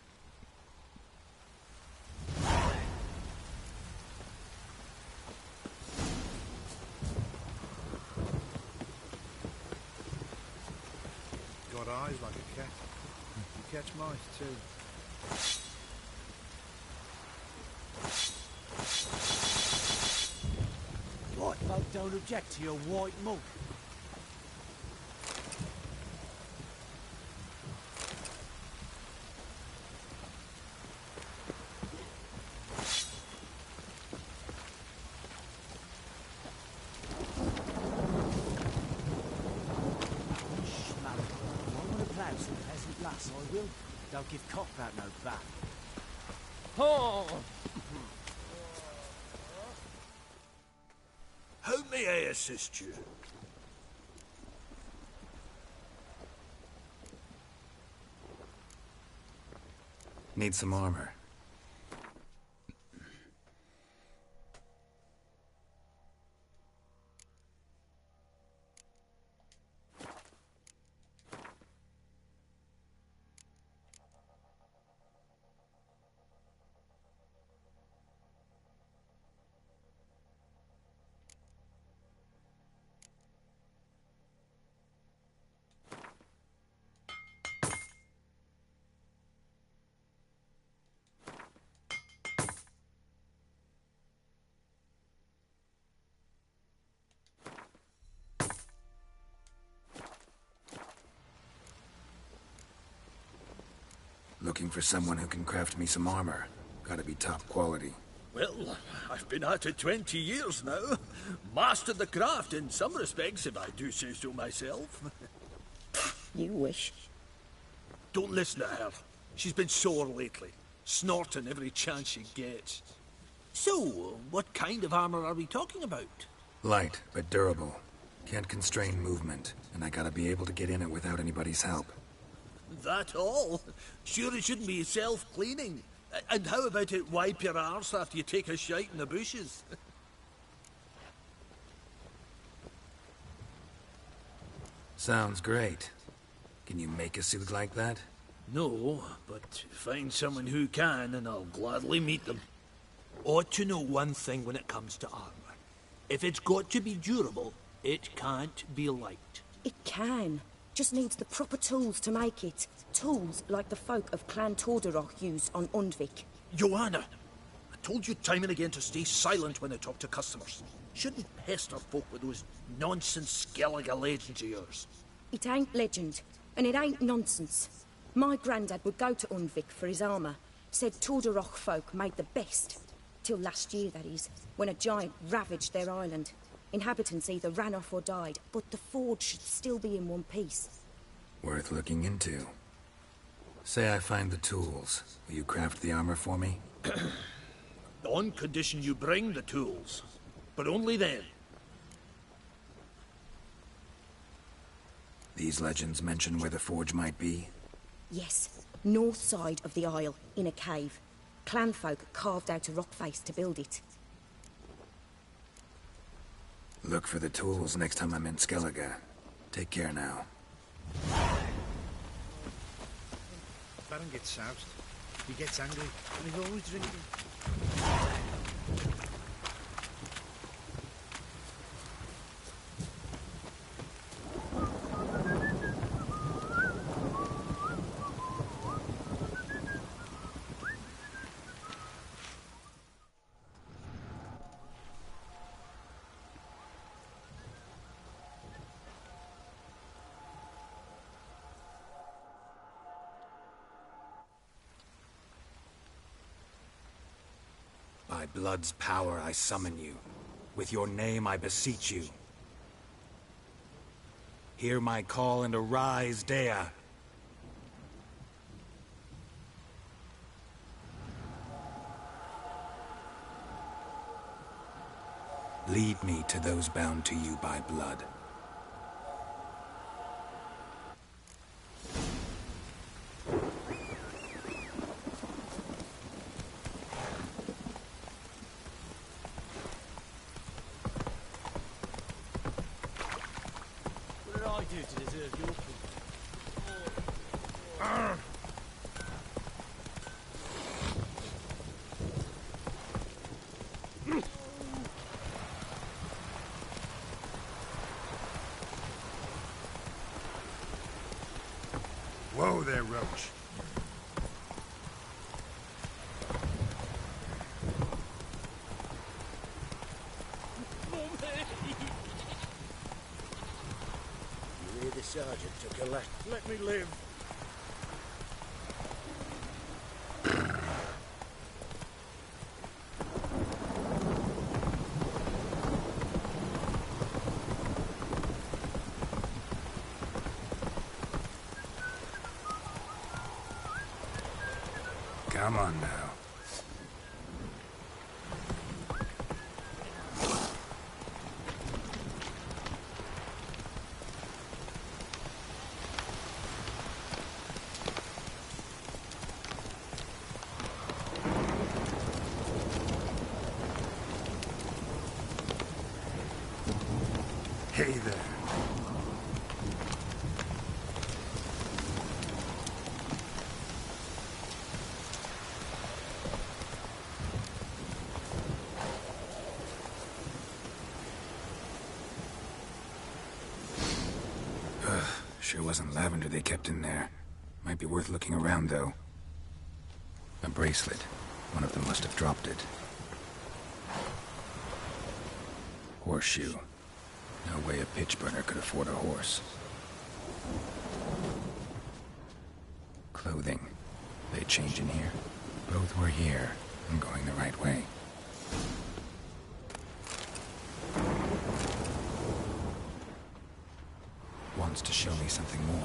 Got eyes like a cat. You catch mice too. Right, folk don't object to your white mug. I will. Don't give cock that no back. Oh! How may I assist you? Need some armor. Looking for someone who can craft me some armor. Gotta be top quality. Well, I've been at it 20 years now. Mastered the craft in some respects, if I do say so myself. You wish. Don't listen to her. She's been sore lately, snorting every chance she gets. So, what kind of armor are we talking about? Light, but durable. Can't constrain movement, and I gotta be able to get in it without anybody's help. That all? Sure it shouldn't be self-cleaning. And how about it wipe your arse after you take a shite in the bushes? Sounds great. Can you make a suit like that? No, but find someone who can and I'll gladly meet them. Ought to know one thing when it comes to armor. If it's got to be durable, it can't be light. It can. Just needs the proper tools to make it. Tools like the folk of Clan Tordarroch use on Undvik. Joanna, I told you time and again to stay silent when I talk to customers. Shouldn't pester folk with those nonsense Skellige legends of yours. It ain't legend, and it ain't nonsense. My granddad would go to Undvik for his armour. Said Tordarroch folk made the best. Till last year, that is, when a giant ravaged their island. Inhabitants either ran off or died, but the forge should still be in one piece. Worth looking into. Say I find the tools. Will you craft the armor for me? On condition you bring the tools. but only then. These legends mention where the forge might be? Yes, north side of the Isle, in a cave. Clanfolk carved out a rock face to build it. Look for the tools next time I'm in Skellige. Take care now. Baron gets soused. He gets angry, and he's always drinking. By blood's power I summon you. With your name I beseech you. Hear my call and arise, Dea. Lead me to those bound to you by blood. What did I do to deserve your pity? Whoa there, Roach. You hear the sergeant took a left. Let me live. Come on now. Hey there. Sure wasn't lavender they kept in there. Might be worth looking around, though. A bracelet. One of them must have dropped it. Horseshoe. No way a pitch burner could afford a horse. Clothing. They change in here? Both were here. I'm going the right way. Wants to show me something more.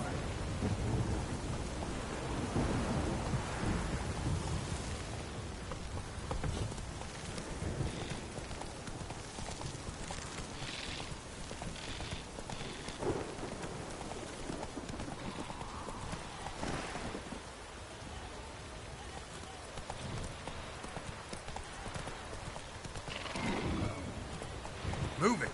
Move it.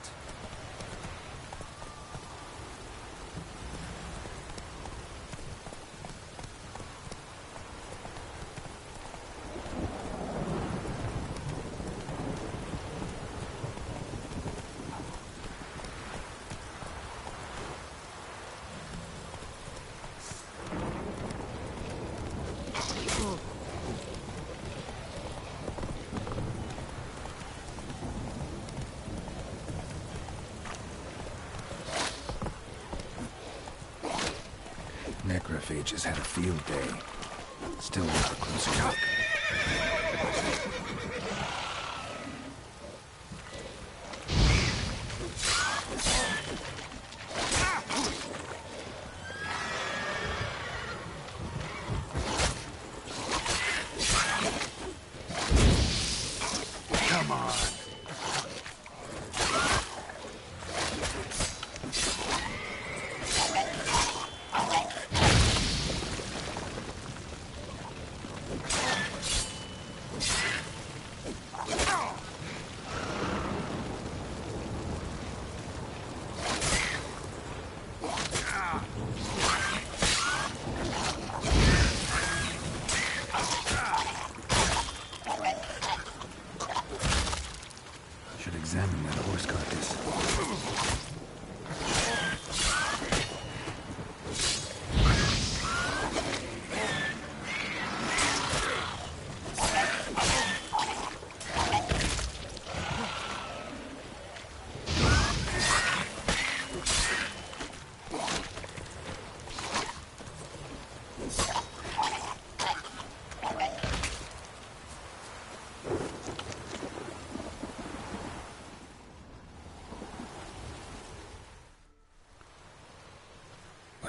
Necrophages had a field day. Still not a close talk. Come on.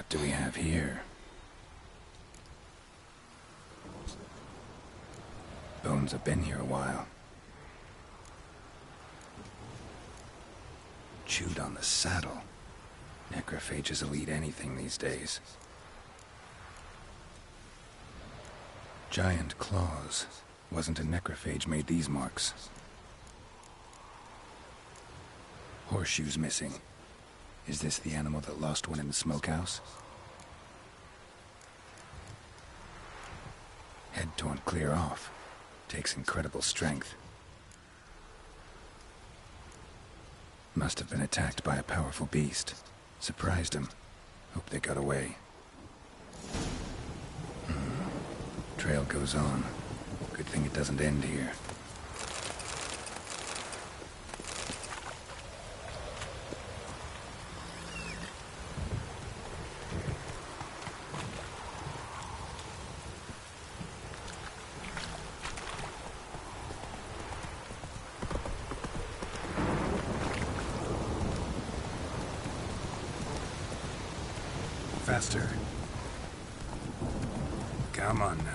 What do we have here? Bones have been here a while. Chewed on the saddle. Necrophages will eat anything these days. Giant claws. Wasn't a necrophage made these marks. Horseshoes missing. Is this the animal that lost one in the smokehouse? Head torn clear off. Takes incredible strength. Must have been attacked by a powerful beast. Surprised him. Hope they got away. Trail goes on. Good thing it doesn't end here. Faster. Come on now.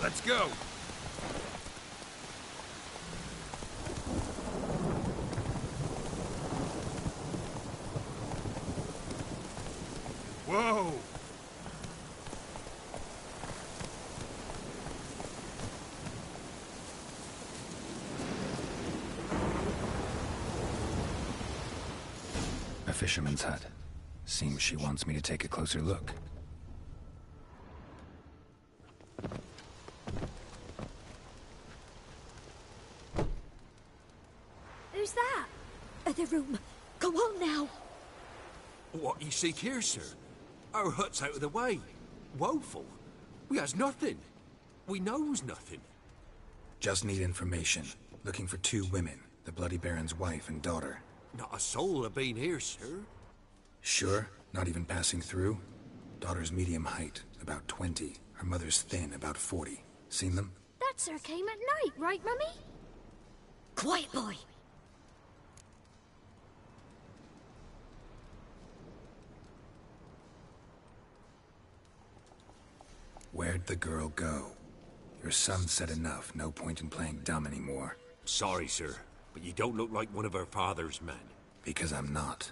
Let's go! Whoa! A fisherman's hut. Seems she wants me to take a closer look. Who's that? The room. Go on now. What you seek here, sir? Our hut's out of the way. Woeful. We has nothing. We knows nothing. Just need information. Looking for 2 women. The Bloody Baron's wife and daughter. Not a soul have been here, sir. Sure? Not even passing through? Daughter's medium height, about 20. Her mother's thin, about 40. Seen them? That's her came at night, right, Mummy? Quiet, boy. Where'd the girl go? Your son said enough. No point in playing dumb anymore. Sorry, sir, but you don't look like one of her father's men. Because I'm not.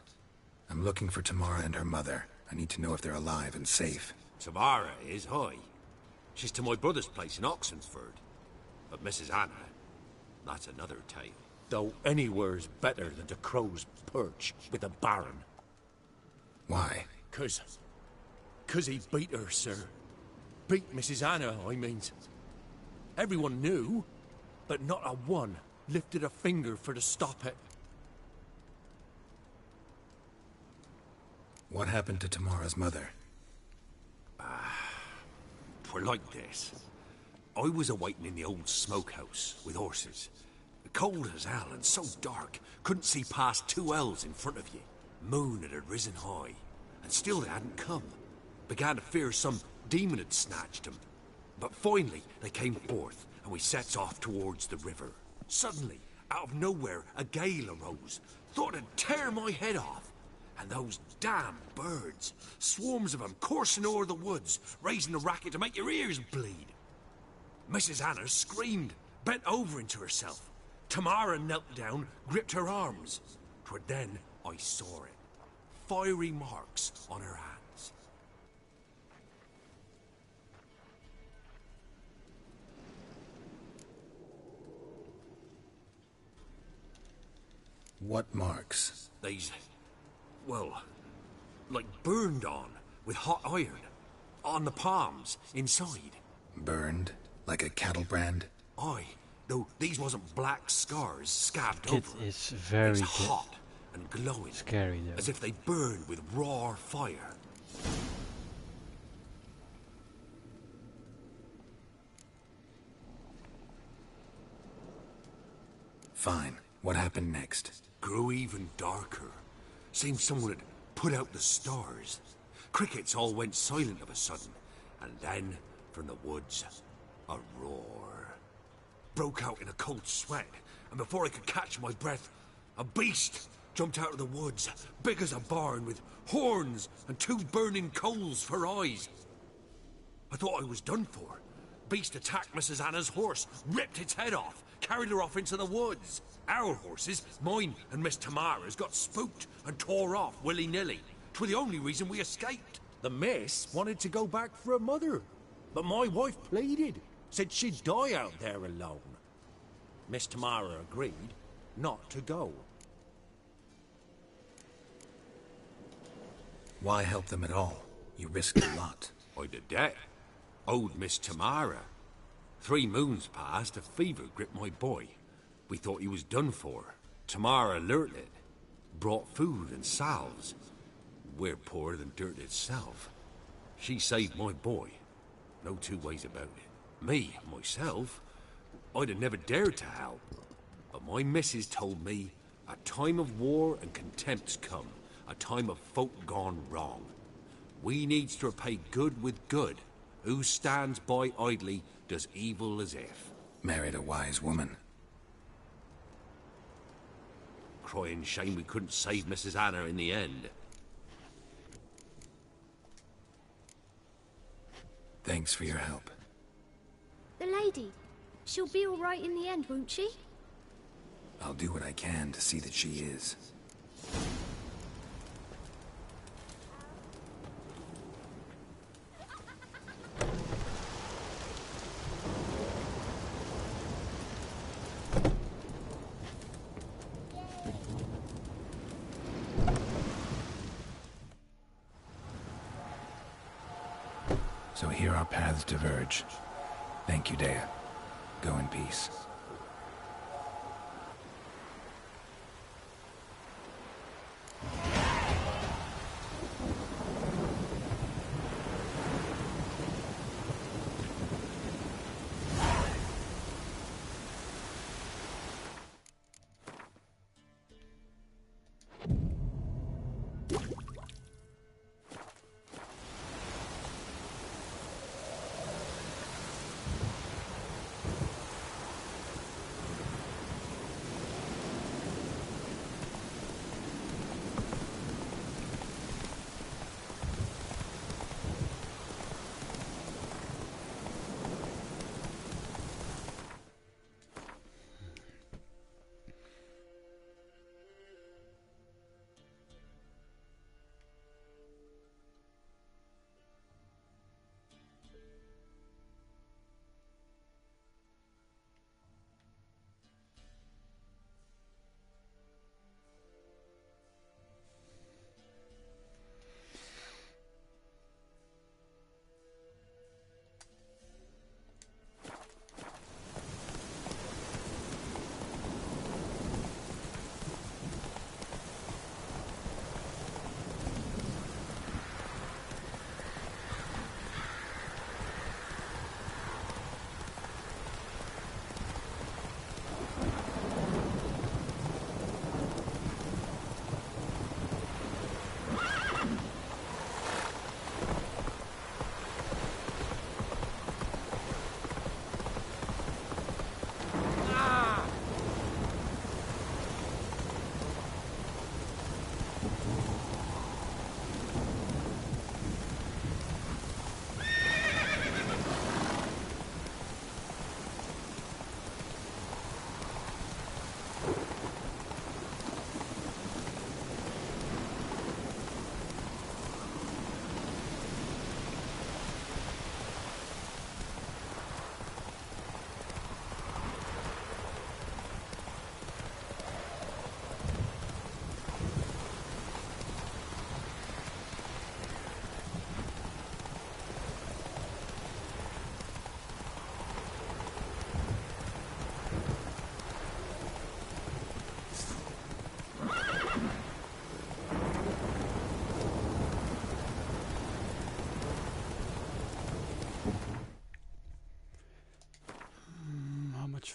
I'm looking for Tamara and her mother. I need to know if they're alive and safe. Tamara is, hi. She's to my brother's place in Oxenford. But Mrs. Anna, that's another tale. Though anywhere's better than the Crow's Perch with the Baron. Why? 'Cause he beat her, sir. Beat Mrs. Anna, I mean. Everyone knew, but not a one lifted a finger for to stop it. What happened to Tamara's mother? 'Twere like this. I was awaiting in the old smokehouse with horses. Cold as hell and so dark, couldn't see past 2 ells in front of you. Moon had risen high, and still they hadn't come. Began to fear some demon had snatched them. But finally, they came forth, and we sets off towards the river. Suddenly, out of nowhere, a gale arose. Thought it'd tear my head off. And those damn birds, swarms of them coursing o'er the woods, raising a racket to make your ears bleed. Mrs. Anna screamed, bent over into herself. Tamara knelt down, gripped her arms. 'Twere then I saw it. Fiery marks on her hands. What marks? These, well, like burned on, with hot iron. On the palms, inside. Burned? Like a cattle brand? Aye, though these wasn't black scars scabbed Kid over. is very It's hot and glowing. scary though. As if they burned with raw fire. Fine. What happened next? Grew even darker. Seemed someone had put out the stars. Crickets all went silent of a sudden. And then, from the woods, a roar. Broke out in a cold sweat, and before I could catch my breath, a beast jumped out of the woods, big as a barn, with horns and 2 burning coals for eyes. I thought I was done for. Beast attacked Mrs. Anna's horse, ripped its head off, carried her off into the woods. Our horses, mine and Miss Tamara's, got spooked and tore off willy-nilly. 'Twere the only reason we escaped. The miss wanted to go back for her mother, but my wife pleaded, said she'd die out there alone. Miss Tamara agreed not to go. Why help them at all? You risked a lot. I'd a debt. Owed Miss Tamara. 3 moons passed, a fever gripped my boy. We thought he was done for. Tamara alerted. Brought food and salves. We're poorer than dirt itself. She saved my boy. No 2 ways about it. Me, myself, I'd have never dared to help. But my missus told me a time of war and contempt's come. A time of folk gone wrong. We needs to repay good with good. Who stands by idly does evil as if. Married a wise woman. Crying shame we couldn't save Mrs. Anna in the end. Thanks for your help. The lady. She'll be all right in the end, won't she? I'll do what I can to see that she is. So here our paths diverge. Thank you, Dea. Go in peace.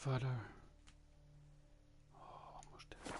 father. Oh, almost there.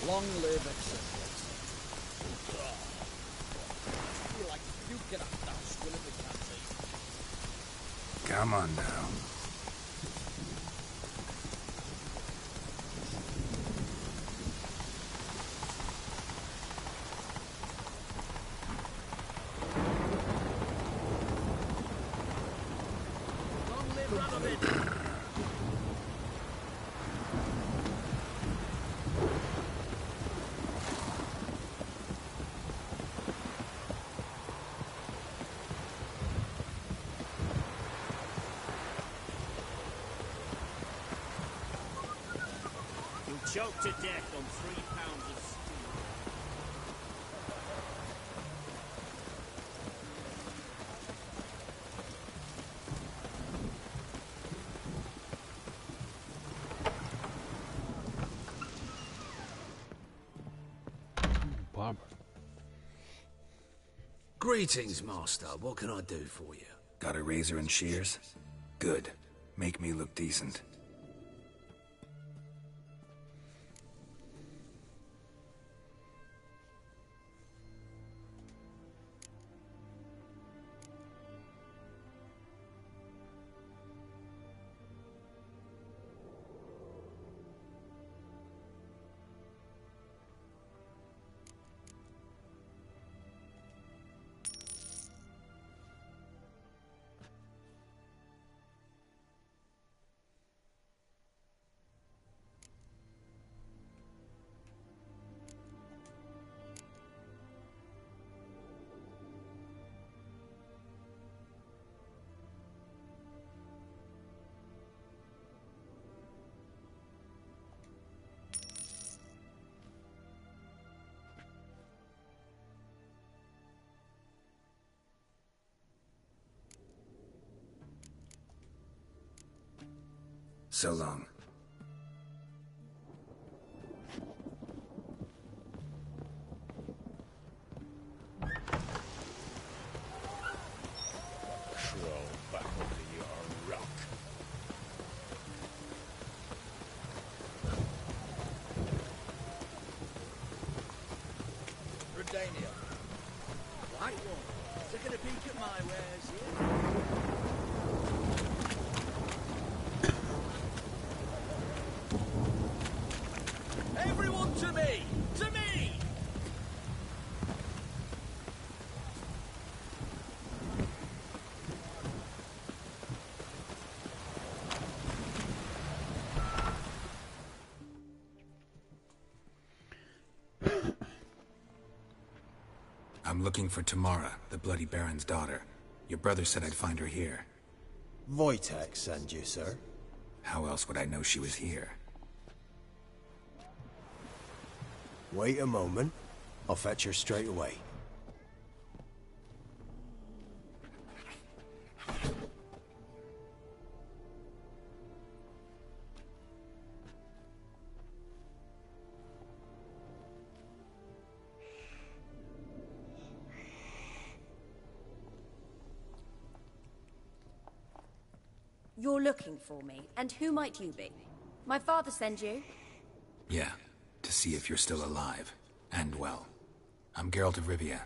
Long live acceptance. I feel like puking up that swill in the canteen. Come on now. Long live Radovid. Choked to death on 3 pounds of stew. Barber. Greetings, Master. What can I do for you? Got a razor and shears? Good. Make me look decent. So long. Crawl back under your rock. Redania. White one. Taking a peek at my wares here. Everyone to me! To me! I'm looking for Tamara, the Bloody Baron's daughter. Your brother said I'd find her here. Wojtek sent you, sir. How else would I know she was here? Wait a moment. I'll fetch her straight away. You're looking for me, and who might you be? My father sent you? Yeah, to see if you're still alive. And well. I'm Geralt of Rivia.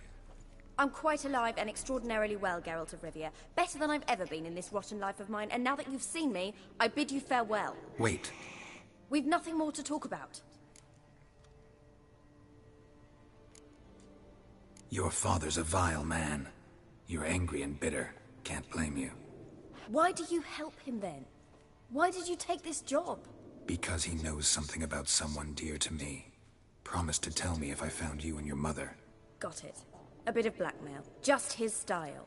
I'm quite alive and extraordinarily well, Geralt of Rivia. Better than I've ever been in this rotten life of mine, and now that you've seen me, I bid you farewell. Wait. We've nothing more to talk about. Your father's a vile man. You're angry and bitter. Can't blame you. Why do you help him then? Why did you take this job? Because he knows something about someone dear to me. Promised to tell me if I found you and your mother. Got it. A bit of blackmail. Just his style.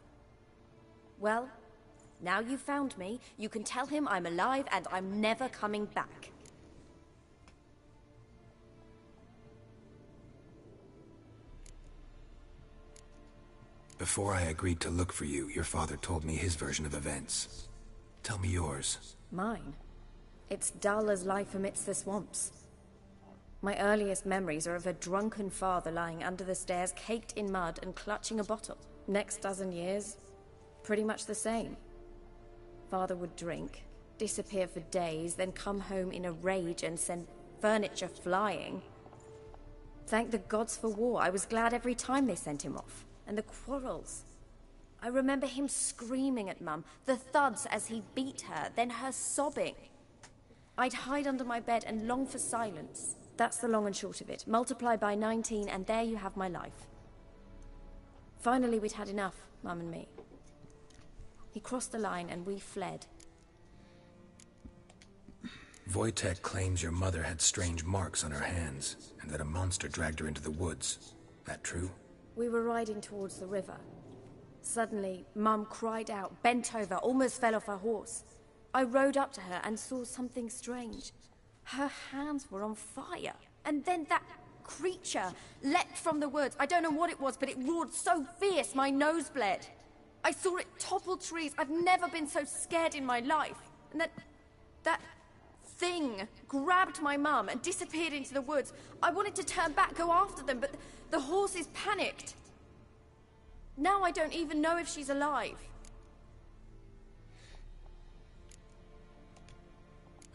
Well, now you've found me, you can tell him I'm alive and I'm never coming back. Before I agreed to look for you, your father told me his version of events. Tell me yours. Mine? It's dull as life amidst the swamps. My earliest memories are of a drunken father lying under the stairs, caked in mud and clutching a bottle. Next dozen years, pretty much the same. Father would drink, disappear for days, then come home in a rage and send furniture flying. Thank the gods for war. I was glad every time they sent him off. And the quarrels. I remember him screaming at Mum, the thuds as he beat her, then her sobbing. I'd hide under my bed and long for silence. That's the long and short of it. Multiply by 19 and there you have my life. Finally we'd had enough, Mum and me. He crossed the line and we fled. Wojtek claims your mother had strange marks on her hands, and that a monster dragged her into the woods. That true? We were riding towards the river. Suddenly, Mum cried out, bent over, almost fell off her horse. I rode up to her and saw something strange. Her hands were on fire. And then that creature leapt from the woods. I don't know what it was, but it roared so fierce my nose bled. I saw it topple trees. I've never been so scared in my life. And that thing grabbed my mum and disappeared into the woods. I wanted to turn back, go after them, but the horses panicked. Now I don't even know if she's alive.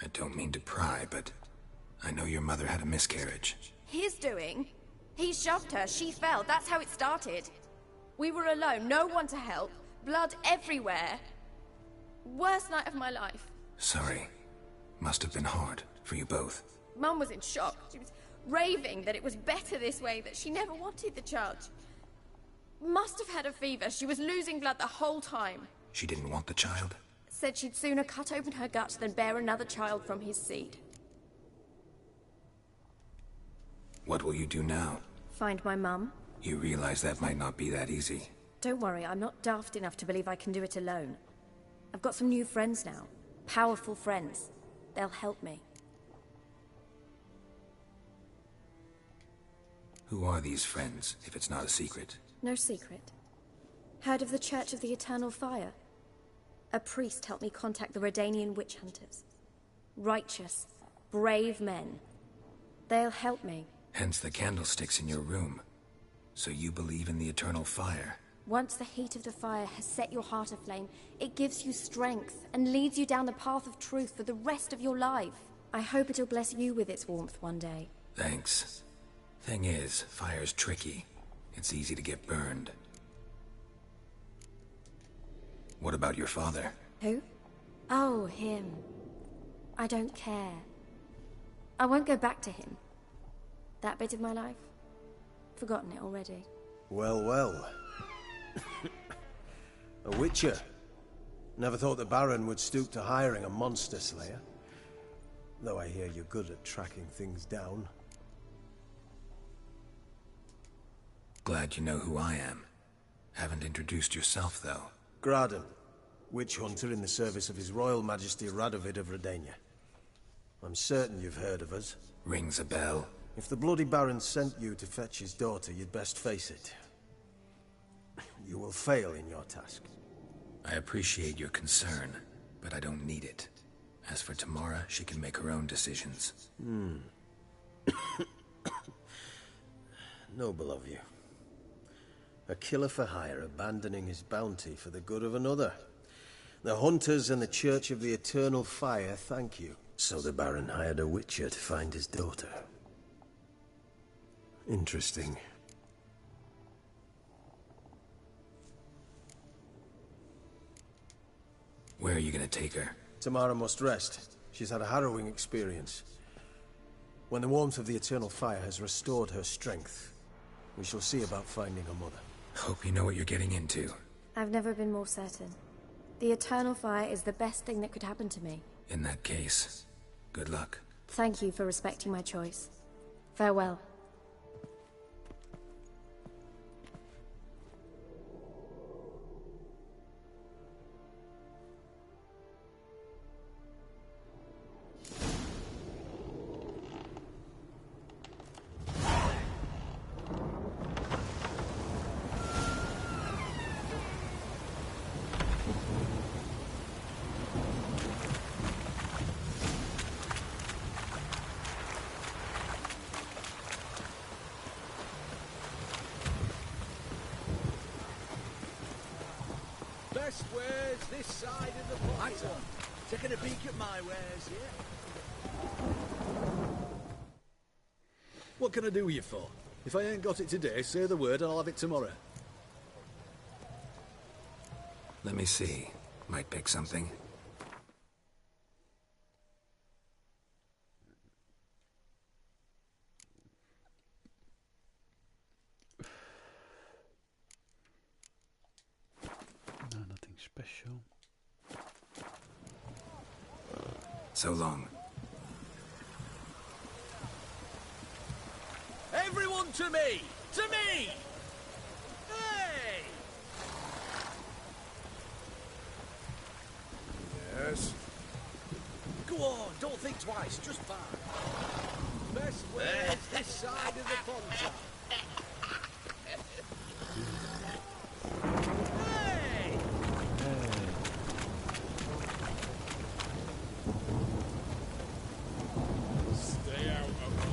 I don't mean to pry, but I know your mother had a miscarriage. His doing? He shoved her, she fell, that's how it started. We were alone, no one to help, blood everywhere. Worst night of my life. Sorry. Must have been hard for you both. Mum was in shock. She was raving that it was better this way, that she never wanted the child. Must have had a fever. She was losing blood the whole time. She didn't want the child? Said she'd sooner cut open her guts than bear another child from his seed. What will you do now? Find my mum. You realize that might not be that easy. Don't worry, I'm not daft enough to believe I can do it alone. I've got some new friends now. Powerful friends. They'll help me. Who are these friends, if it's not a secret? No secret. Heard of the Church of the Eternal Fire? A priest helped me contact the Redanian witch hunters. Righteous, brave men. They'll help me. Hence the candlesticks in your room. So you believe in the eternal fire? Once the heat of the fire has set your heart aflame, it gives you strength and leads you down the path of truth for the rest of your life. I hope it'll bless you with its warmth one day. Thanks. Thing is, fire's tricky. It's easy to get burned. What about your father? Who? Oh, him. I don't care. I won't go back to him. That bit of my life? Forgotten it already. Well, well. A witcher. Never thought the Baron would stoop to hiring a monster slayer. Though I hear you're good at tracking things down. Glad you know who I am. Haven't introduced yourself, though. Graden, witch hunter in the service of His Royal Majesty Radovid of Redania. I'm certain you've heard of us. Rings a bell. If the bloody Baron sent you to fetch his daughter, you'd best face it. You will fail in your task. I appreciate your concern, but I don't need it. As for Tamara, she can make her own decisions. Noble of you. A killer for hire abandoning his bounty for the good of another. The hunters and the Church of the Eternal Fire thank you. So the Baron hired a witcher to find his daughter. Interesting. Where are you gonna take her? Tamara must rest. She's had a harrowing experience. When the warmth of the Eternal Fire has restored her strength, we shall see about finding her mother. Hope you know what you're getting into. I've never been more certain. The Eternal Fire is the best thing that could happen to me. In that case, good luck. Thank you for respecting my choice. Farewell. Best wares this side of the pond. Taking a peek at my wares, yeah? What can I do you for? If I ain't got it today, say the word and I'll have it tomorrow. Let me see. Might pick something. No, nothing special. So long. Everyone to me! To me! Hey! Yes? Go on, don't think twice, just buy. Best wares this side of the pond. Hey! Stay out of my...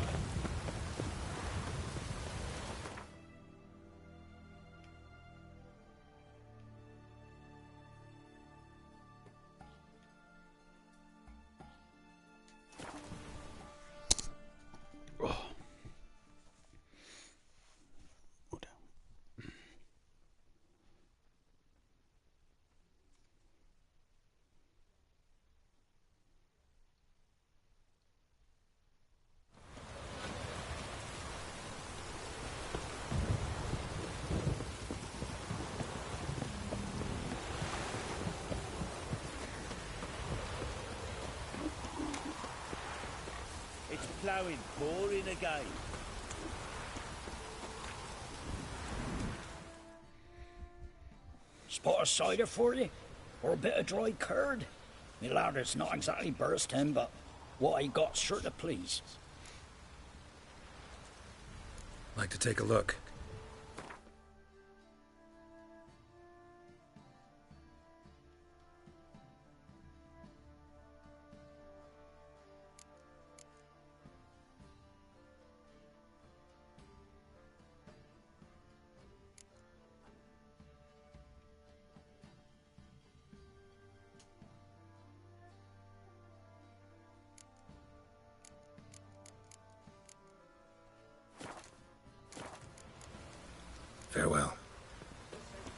It's ploughing, boring again. Spot of cider for you? Or a bit of dry curd? Me lad, it's not exactly bursting, but what I got's sure to please. Like to take a look. Farewell.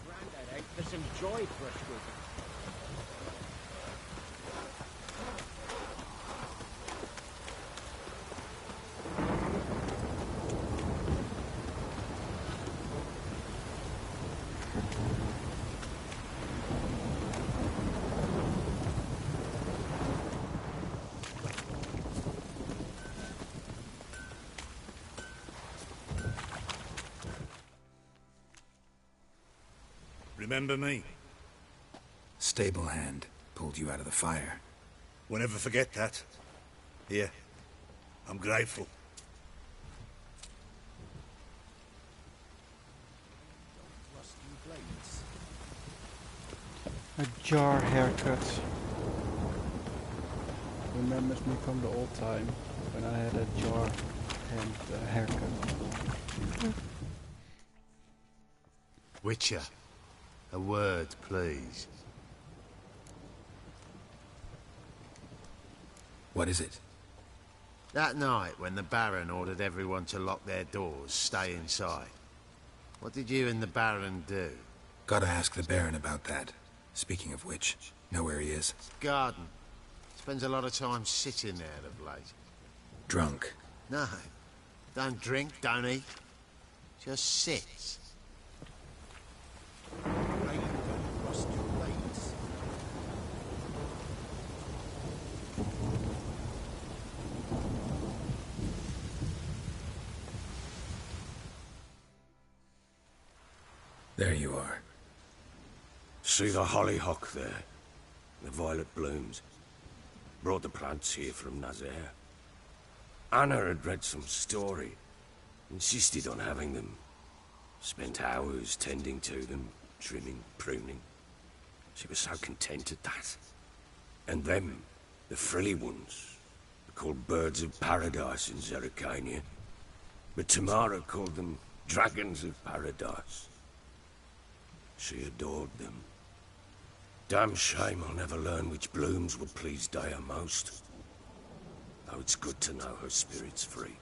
Grandad out for some joy brushwood. Remember me? Stable hand pulled you out of the fire. We'll never forget that. Here, I'm grateful. A jar haircut. Remembers me from the old time when I had a jar and haircut. Witcher, a word, please. What is it? That night when the Baron ordered everyone to lock their doors, stay inside. What did you and the Baron do? Gotta ask the Baron about that. Speaking of which, know where he is? Garden. Spends a lot of time sitting there of late. Drunk. No. Don't drink, don't eat. Just sits. There you are. See the hollyhock there? The violet blooms. Brought the plants here from Nazaire. Anna had read some story. Insisted on having them. Spent hours tending to them, trimming, pruning. She was so content at that. And them, the frilly ones, are called birds of paradise in Zerrikania. But Tamara called them dragons of paradise. She adored them. Damn shame I'll never learn which blooms would please Dea most. Though it's good to know her spirit's free.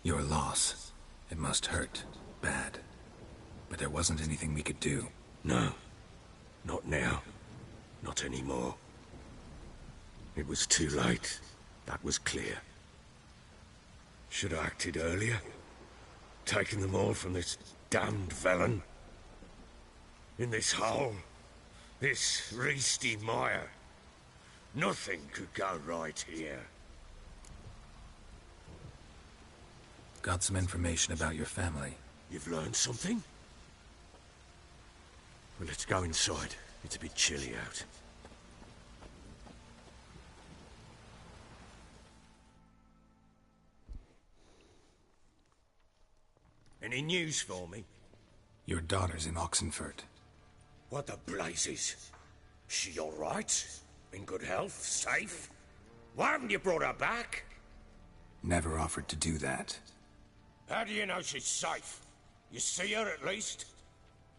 Your loss. It must hurt. Bad. But there wasn't anything we could do. No. Not now. Not anymore. It was too late. That was clear. Should have acted earlier. Taken them all from this damned Velen. In this hole. This reesty mire. Nothing could go right here. Got some information about your family. You've learned something? Well, let's go inside. It's a bit chilly out. Any news for me? Your daughter's in Oxenfurt. What the blazes? She all right? In good health? Safe? Why haven't you brought her back? Never offered to do that. How do you know she's safe? You see her at least?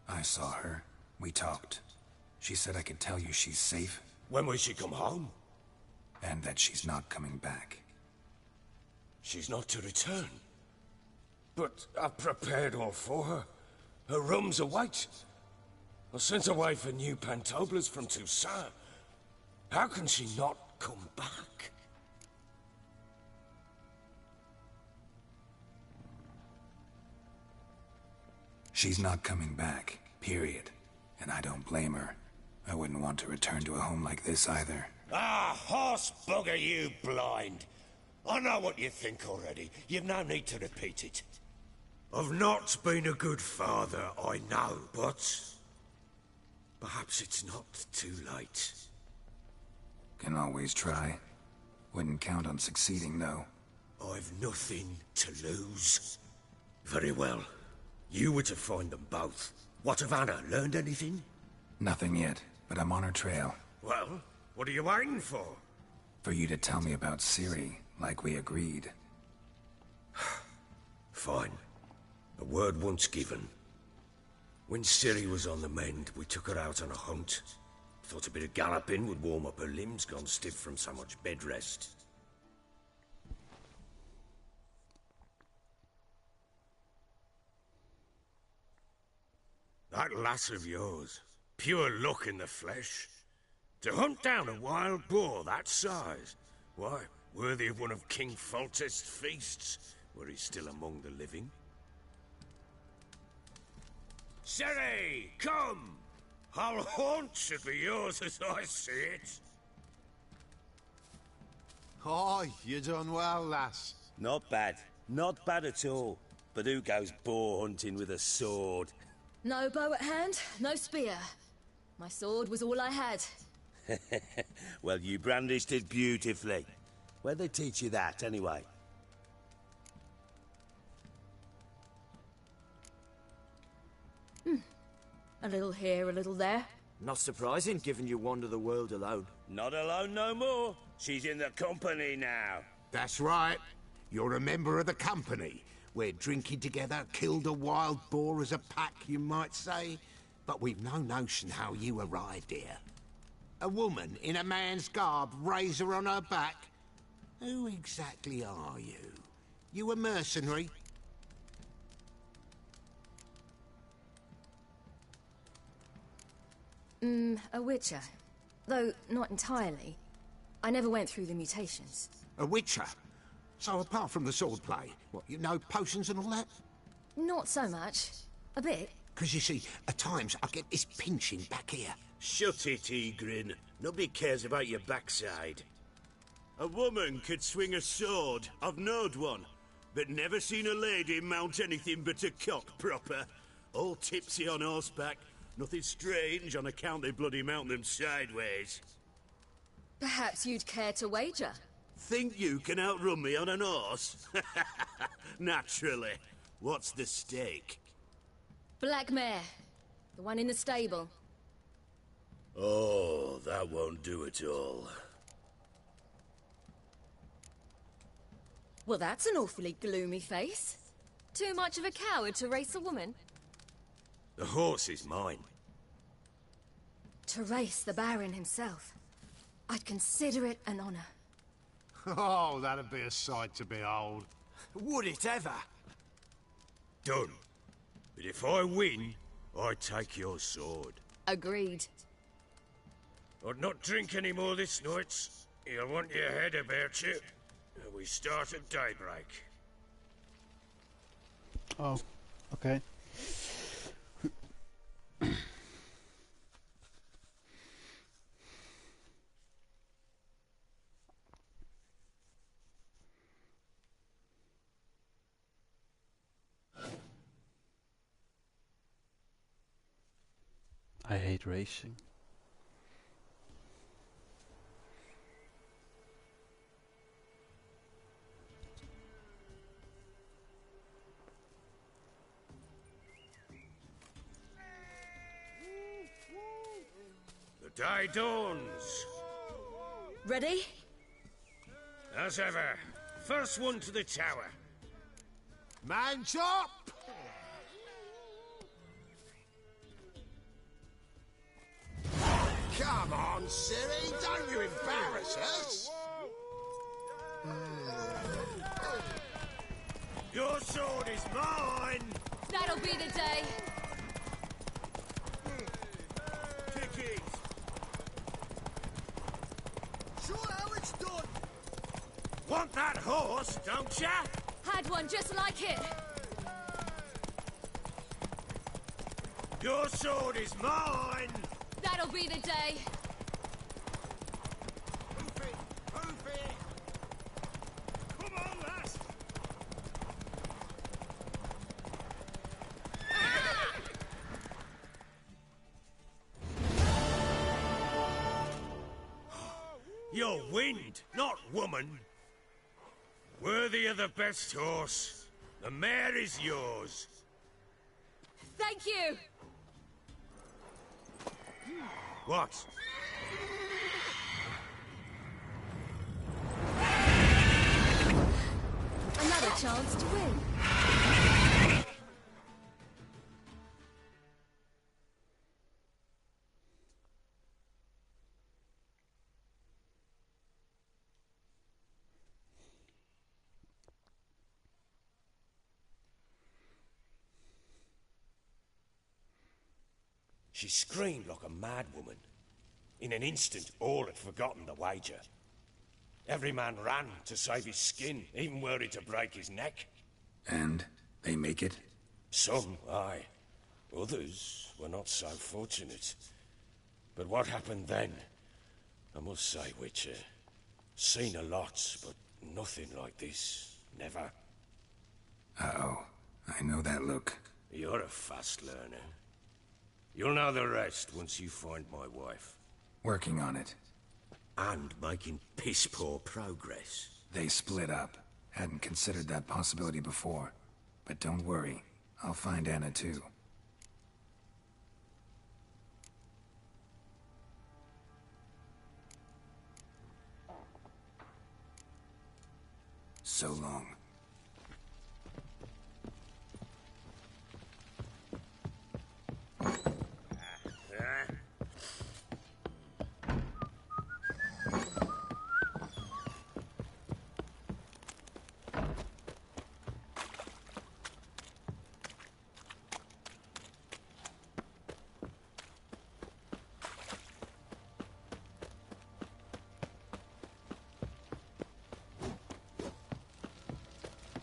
I saw her. We talked. She said I could tell you she's safe. When will she come home? And that she's not coming back. She's not to return. But I've prepared all for her. Her room's await. I sent away for new pantoblas from Toussaint. How can she not come back? She's not coming back, period. And I don't blame her. I wouldn't want to return to a home like this either. Ah, horse bugger you, blind. I know what you think already. You've no need to repeat it. I've not been a good father, I know, but... perhaps it's not too late. Can always try. Wouldn't count on succeeding, though. I've nothing to lose. Very well. You were to find them both. What of Anna? Learned anything? Nothing yet, but I'm on her trail. Well, what are you waiting for? For you to tell me about Ciri, like we agreed. Fine. A word once given. When Ciri was on the mend, we took her out on a hunt. Thought a bit of galloping would warm up her limbs, gone stiff from so much bed rest. That lass of yours, pure luck in the flesh. To hunt down a wild boar that size, why, worthy of one of King Foltest's feasts, were he still among the living. Ciri, come! Our haunt should be yours as I see it. Oh, you done well, lass. Not bad. Not bad at all. But who goes boar hunting with a sword? No bow at hand, no spear. My sword was all I had. Well, you brandished it beautifully. Where'd they teach you that, anyway? A little here, a little there. Not surprising, given you wander the world alone. Not alone no more. She's in the company now. That's right. You're a member of the company. We're drinking together, killed a wild boar as a pack, you might say. But we've no notion how you arrived here. A woman in a man's garb, razor on her back. Who exactly are you? You a mercenary? A witcher. Though not entirely. I never went through the mutations. A witcher? So apart from the swordplay, what, you know potions and all that? Not so much. A bit. Because you see, at times I get this pinching back here. Shut it, Egrin. Nobody cares about your backside. A woman could swing a sword. I've knowed one. But never seen a lady mount anything but a cock proper. All tipsy on horseback. Nothing strange on account they bloody mount them sideways. Perhaps you'd care to wager? Think you can outrun me on an horse? Naturally. What's the stake? Black mare. The one in the stable. Oh, that won't do at all. Well, that's an awfully gloomy face. Too much of a coward to race a woman? The horse is mine. To race the Baron himself. I'd consider it an honor. Oh, that'd be a sight to behold. Would it ever? Done. But if I win, I take your sword. Agreed. I'd not drink any more this night. You'll want your head about you. We start at daybreak. Oh, okay. I hate racing. The day dawns. Ready? As ever. First one to the tower. Man chop! Come on, silly, don't you embarrass us! Your sword is mine! That'll be the day. Kick it! Sure how it's done! Want that horse, don't ya? Had one just like it. Your sword is mine! That'll be the day. Hoof it! Hoof it! Come on, lass! You're wind, not woman. Worthy of the best horse. The mare is yours. Thank you. What? Another chance to win. She screamed like a mad woman. In an instant, all had forgotten the wager. Every man ran to save his skin, even were it to break his neck. And they make it? Some, aye. Others were not so fortunate. But what happened then? I must say, Witcher, seen a lot, but nothing like this. Never. Uh-oh. I know that look. You're a fast learner. You'll know the rest once you find my wife. Working on it. And making piss-poor progress. They split up. Hadn't considered that possibility before. But don't worry. I'll find Anna too. So long.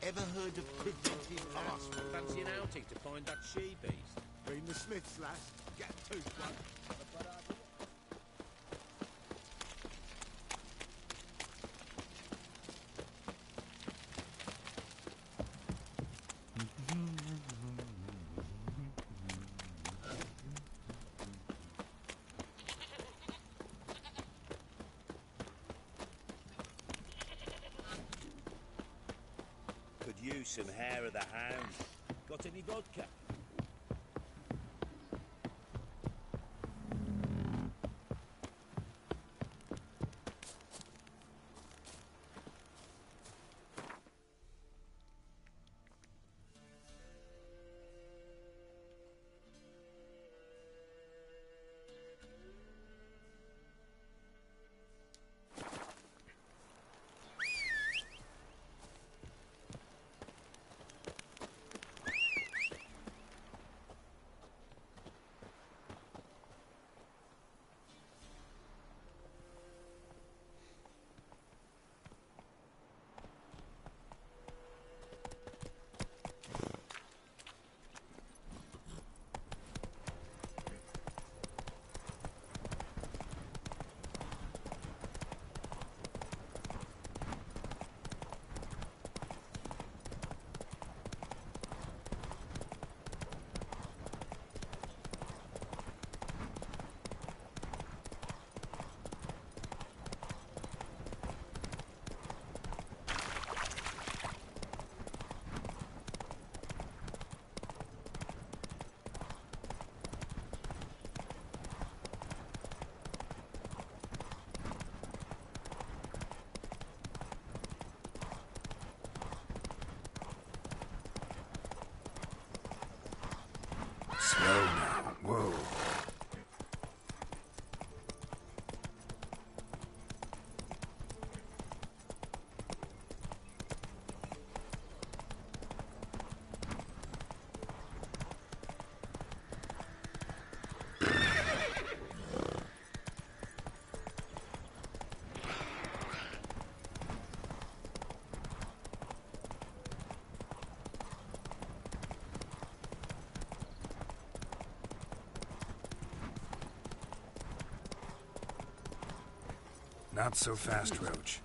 Ever heard of primitive lass? Fancy an outing to find that she-beast? Been the Smiths, lass. Get to one. some hair of the hound. Got any vodka? Slow now. Whoa. Not so fast, Roach.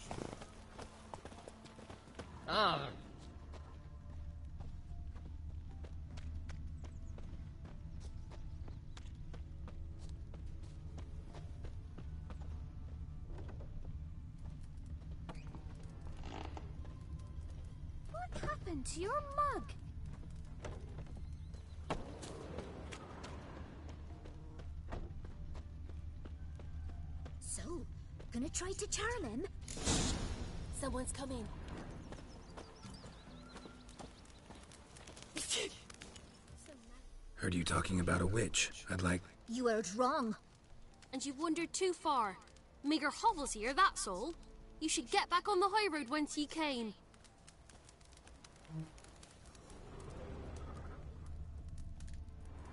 Ah. What happened to your mug? So, gonna try to charm him? Someone's coming. Heard you talking about a witch. I'd like... You heard wrong. And you've wandered too far. Meager hovels here, that's all. You should get back on the high road whence ye came.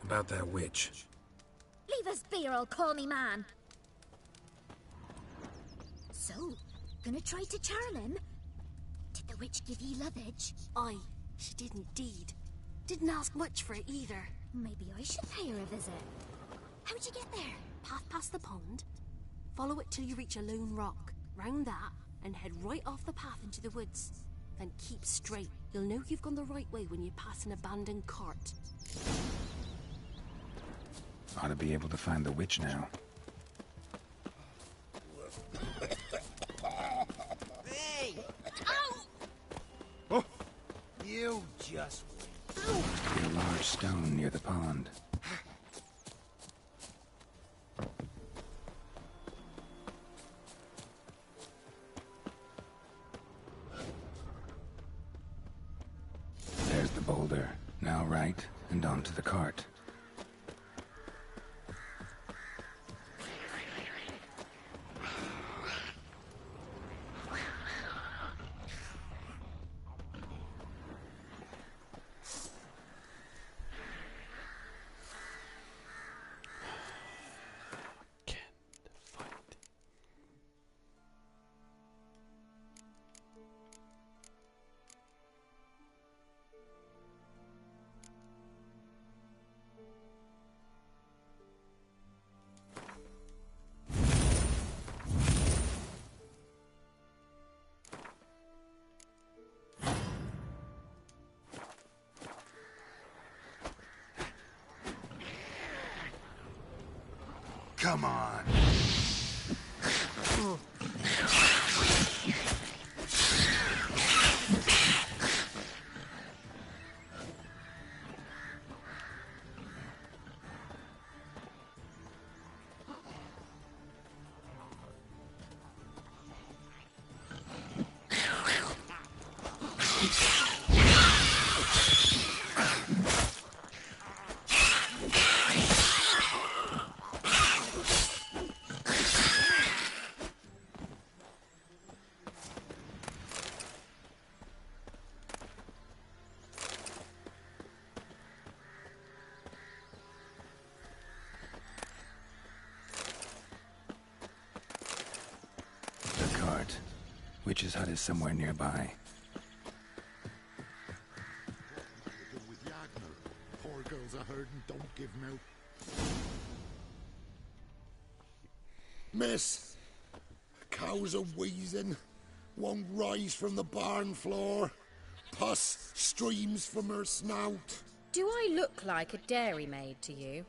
About that witch. Leave us be or I'll call me man. So, gonna try to charm him? Did the witch give ye lovage? Aye, she did indeed. Didn't ask much for it either. Maybe I should pay her a visit. How'd you get there? Path past the pond. Follow it till you reach a lone rock. Round that, and head right off the path into the woods. Then keep straight. You'll know you've gone the right way when you pass an abandoned cart. Ought to be able to find the witch now. Hey! Ow! Oh. You just... Be a large stone near the pond. There's the boulder. Now right, and onto the cart. Come on. Witch's hut is somewhere nearby. With Yagner. Poor girls are herding, don't give him out. Miss, cows are wheezing, won't rise from the barn floor. Pus streams from her snout. Do I look like a dairymaid to you?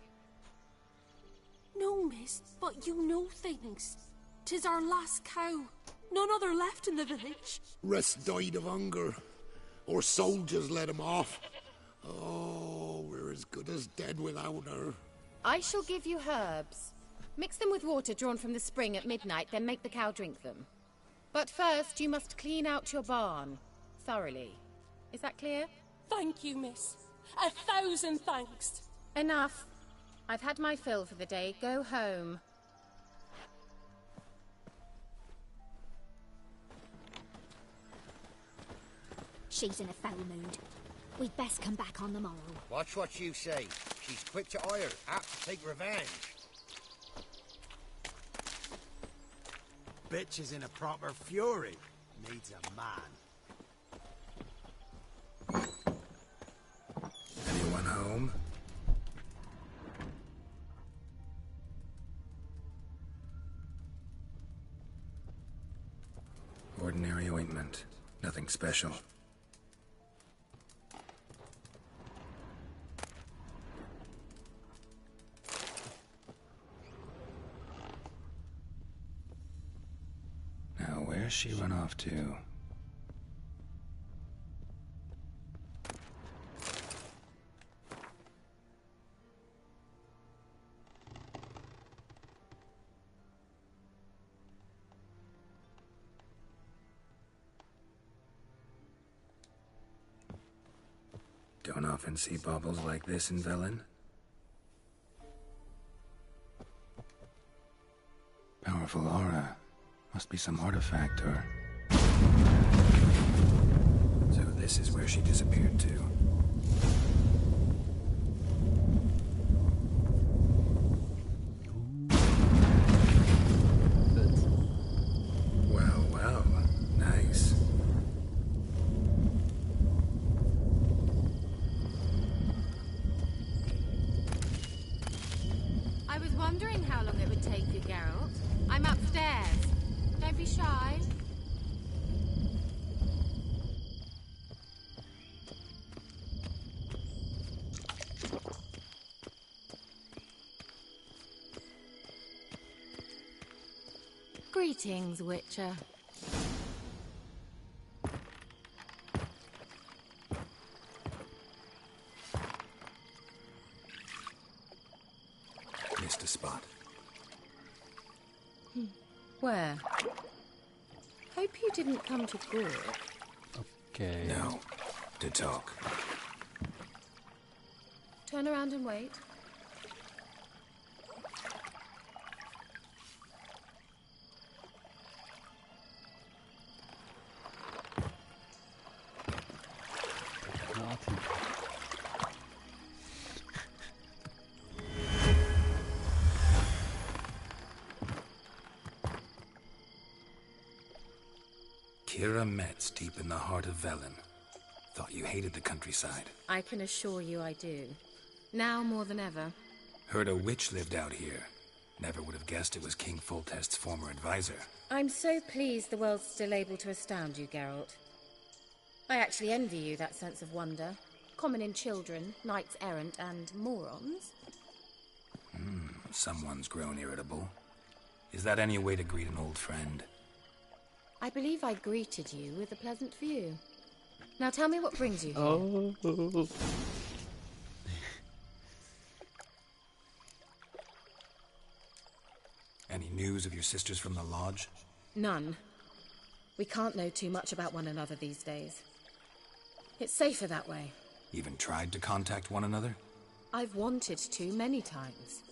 No, miss, but you know things. 'Tis our last cow. None other left in the village. Rest died of hunger, or soldiers let him off. Oh, we're as good as dead without her. I shall give you herbs. Mix them with water drawn from the spring at midnight, then make the cow drink them. But first, you must clean out your barn. Thoroughly. Is that clear? Thank you, miss. 1,000 thanks. Enough. I've had my fill for the day. Go home. She's in a foul mood. We'd best come back on the morrow. Watch what you say. She's quick to ire, apt to take revenge. Bitch is in a proper fury. Needs a man. Anyone home? Ordinary ointment. Nothing special. Now, where's she run off to? Don't often see baubles like this in Velen. Powerful aura. Must be some artifact or... So this is where she disappeared to. Well, well. Nice. I was wondering how long it would take you, Geralt. I'm upstairs. Don't be shy. Greetings, Witcher. Missed a spot. Where? Hope you didn't come to Gork. Okay. No. To talk. Turn around and wait. Kira Metz, deep in the heart of Velen. Thought you hated the countryside. I can assure you I do. Now more than ever. Heard a witch lived out here. Never would have guessed it was King Foltest's former advisor. I'm so pleased the world's still able to astound you, Geralt. I actually envy you that sense of wonder. Common in children, knights errant, and morons. Someone's grown irritable. Is that any way to greet an old friend? I believe I greeted you with a pleasant view. Now tell me what brings you here. Oh. Any news of your sisters from the lodge? None. We can't know too much about one another these days. It's safer that way. Even tried to contact one another? I've wanted to many times.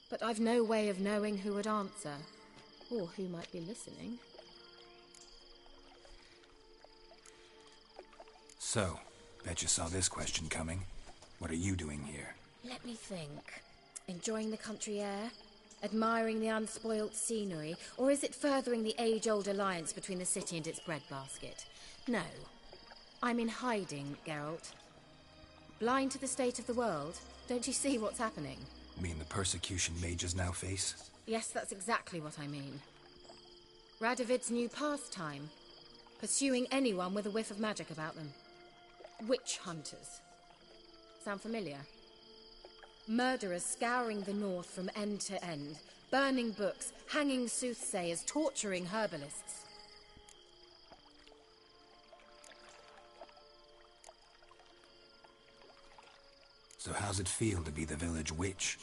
But I've no way of knowing who would answer, or who might be listening. So, bet you saw this question coming. What are you doing here? Let me think. Enjoying the country air? Admiring the unspoilt scenery? Or is it furthering the age-old alliance between the city and its breadbasket? No. I'm in hiding, Geralt. Blind to the state of the world? Don't you see what's happening? Mean the persecution mages now face? Yes, that's exactly what I mean. Radovid's new pastime. Pursuing anyone with a whiff of magic about them. Witch hunters. Sound familiar? Murderers scouring the north from end to end, burning books, hanging soothsayers, torturing herbalists. So how's it feel to be the village witch?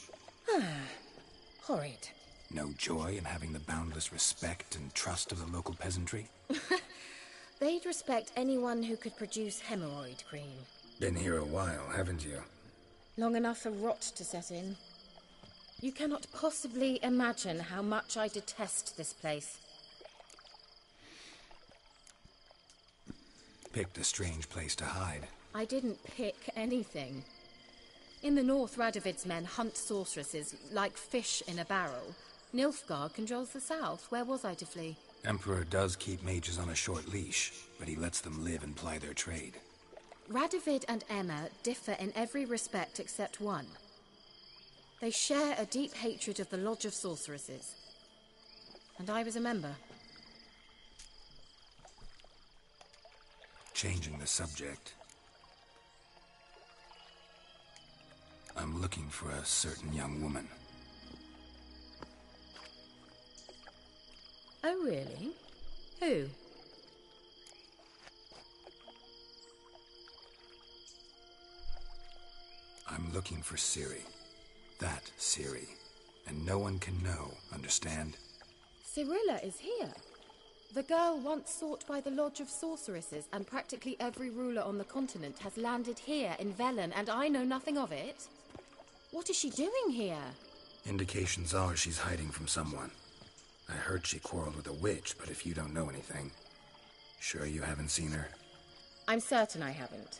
Horrid. No joy in having the boundless respect and trust of the local peasantry? They'd respect anyone who could produce hemorrhoid cream. Been here a while, haven't you? Long enough for rot to set in. You cannot possibly imagine how much I detest this place. Picked a strange place to hide. I didn't pick anything. In the north, Radovid's men hunt sorceresses like fish in a barrel. Nilfgaard controls the south. Where was I to flee? Emperor does keep mages on a short leash, but he lets them live and ply their trade. Radovid and Emma differ in every respect except one. They share a deep hatred of the Lodge of Sorceresses. And I was a member. Changing the subject. I'm looking for a certain young woman. Oh, really? Who? I'm looking for Ciri. That Ciri. And no one can know, understand? Cirilla is here. The girl once sought by the Lodge of Sorceresses, and practically every ruler on the continent has landed here in Velen, and I know nothing of it. What is she doing here? Indications are she's hiding from someone. I heard she quarreled with a witch, but if you don't know anything, sure you haven't seen her? I'm certain I haven't.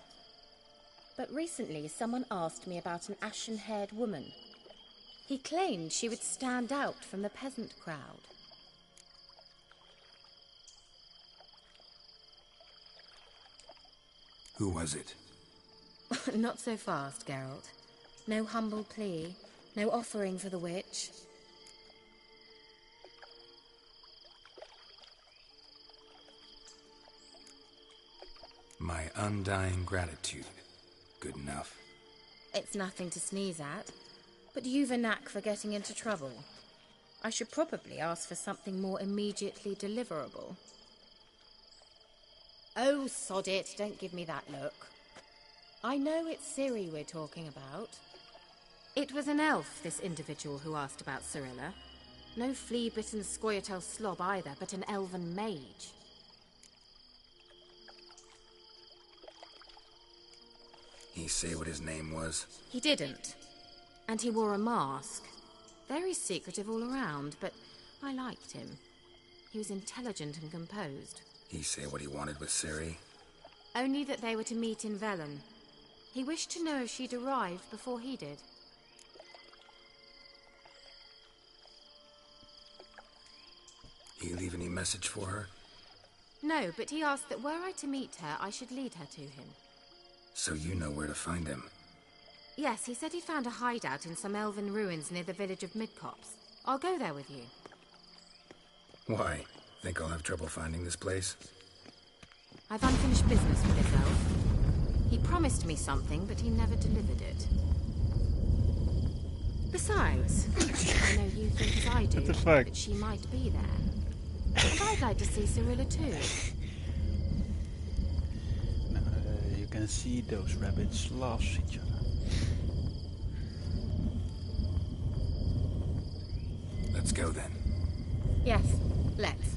But recently someone asked me about an ashen-haired woman. He claimed she would stand out from the peasant crowd. Who was it? Not so fast, Geralt. No humble plea, no offering for the witch. My undying gratitude. Good enough. It's nothing to sneeze at, but you've a knack for getting into trouble. I should probably ask for something more immediately deliverable. Oh, sod it, don't give me that look. I know it's Ciri we're talking about. It was an elf, this individual who asked about Cirilla. No flea-bitten Scoia'tael slob either, but an elven mage. He say what his name was? He didn't. And he wore a mask. Very secretive all around, but I liked him. He was intelligent and composed. He say what he wanted with Ciri? Only that they were to meet in Velen. He wished to know if she'd arrived before he did. He leave any message for her? No, but he asked that were I to meet her, I should lead her to him. So you know where to find him? Yes, he said he found a hideout in some elven ruins near the village of Midcopse. I'll go there with you. Why? Think I'll have trouble finding this place? I've unfinished business with this elf. He promised me something, but he never delivered it. Besides, I know you think as I do, What the fuck? that she might be there. And I'd like to see Cirilla too. Now, you can see those rabbits love each other. Let's go then. Yes, let's.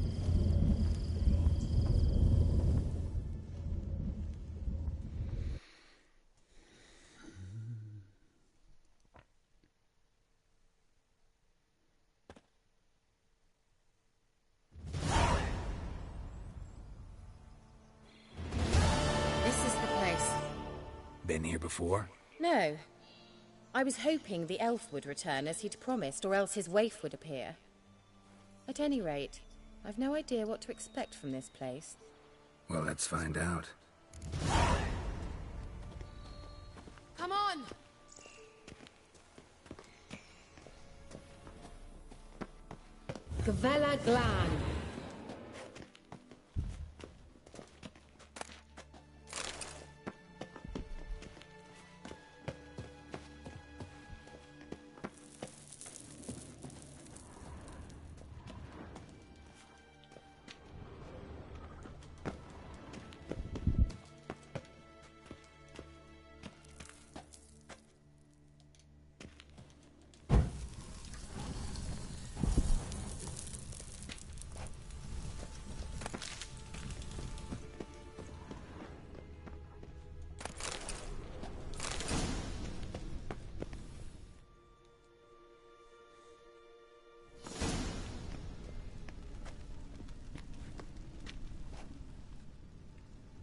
been here before? No. I was hoping the elf would return as he'd promised, or else his waif would appear. At any rate, I've no idea what to expect from this place. Well, let's find out. Come on! Gavella Glan.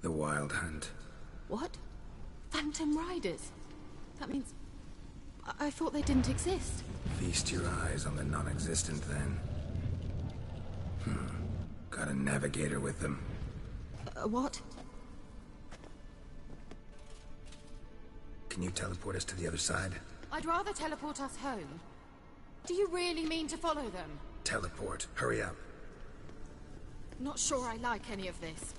The Wild Hunt. What? Phantom Riders? That means... I thought they didn't exist. Feast your eyes on the non-existent, then. Got a navigator with them. What? Can you teleport us to the other side? I'd rather teleport us home. Do you really mean to follow them? Teleport. Hurry up. Not sure I like any of this.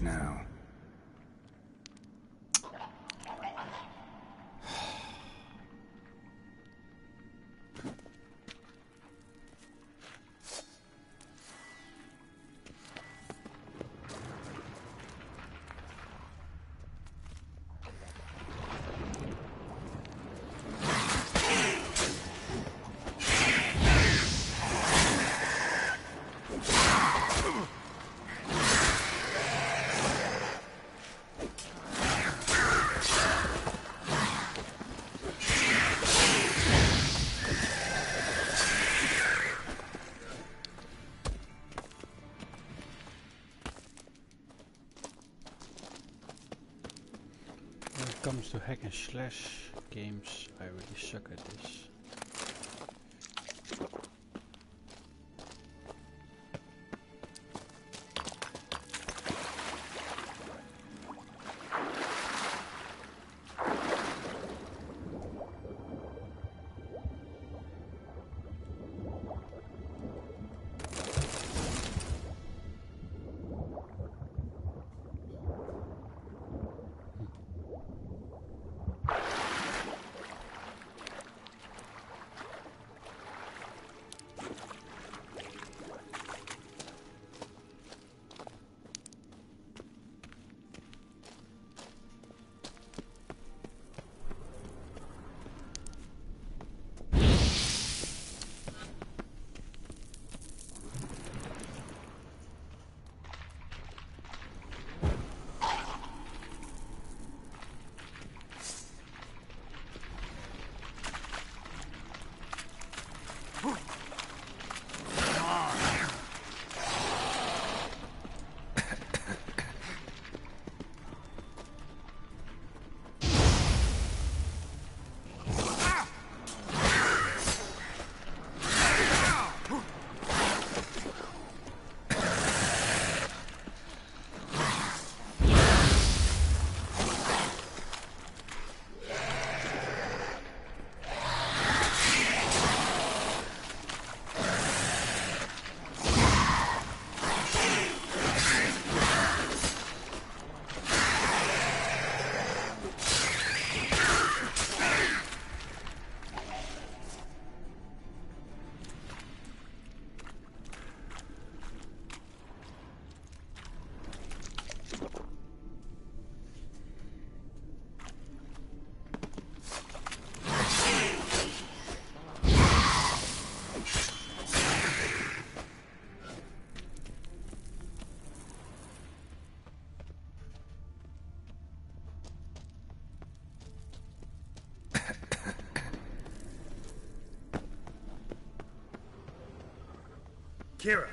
Now. When it comes to hack and slash games, I really suck at this. Kira!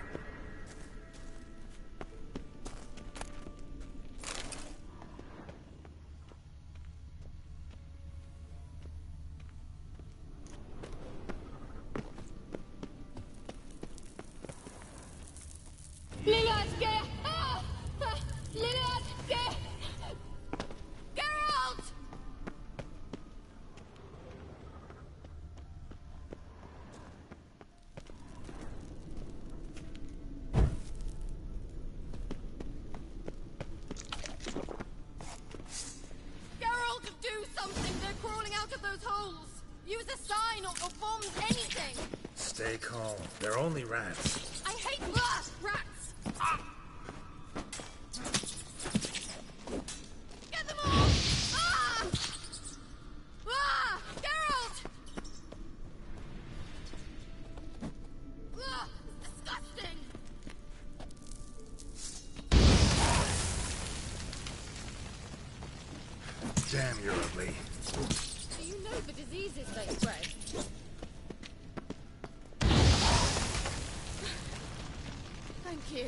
Use a sign or bombs, anything! Stay calm. They're only rats. I hate rats! Get them all! Geralt! Disgusting! Damn, you're ugly. Do you know the diseases they spread? Thank you.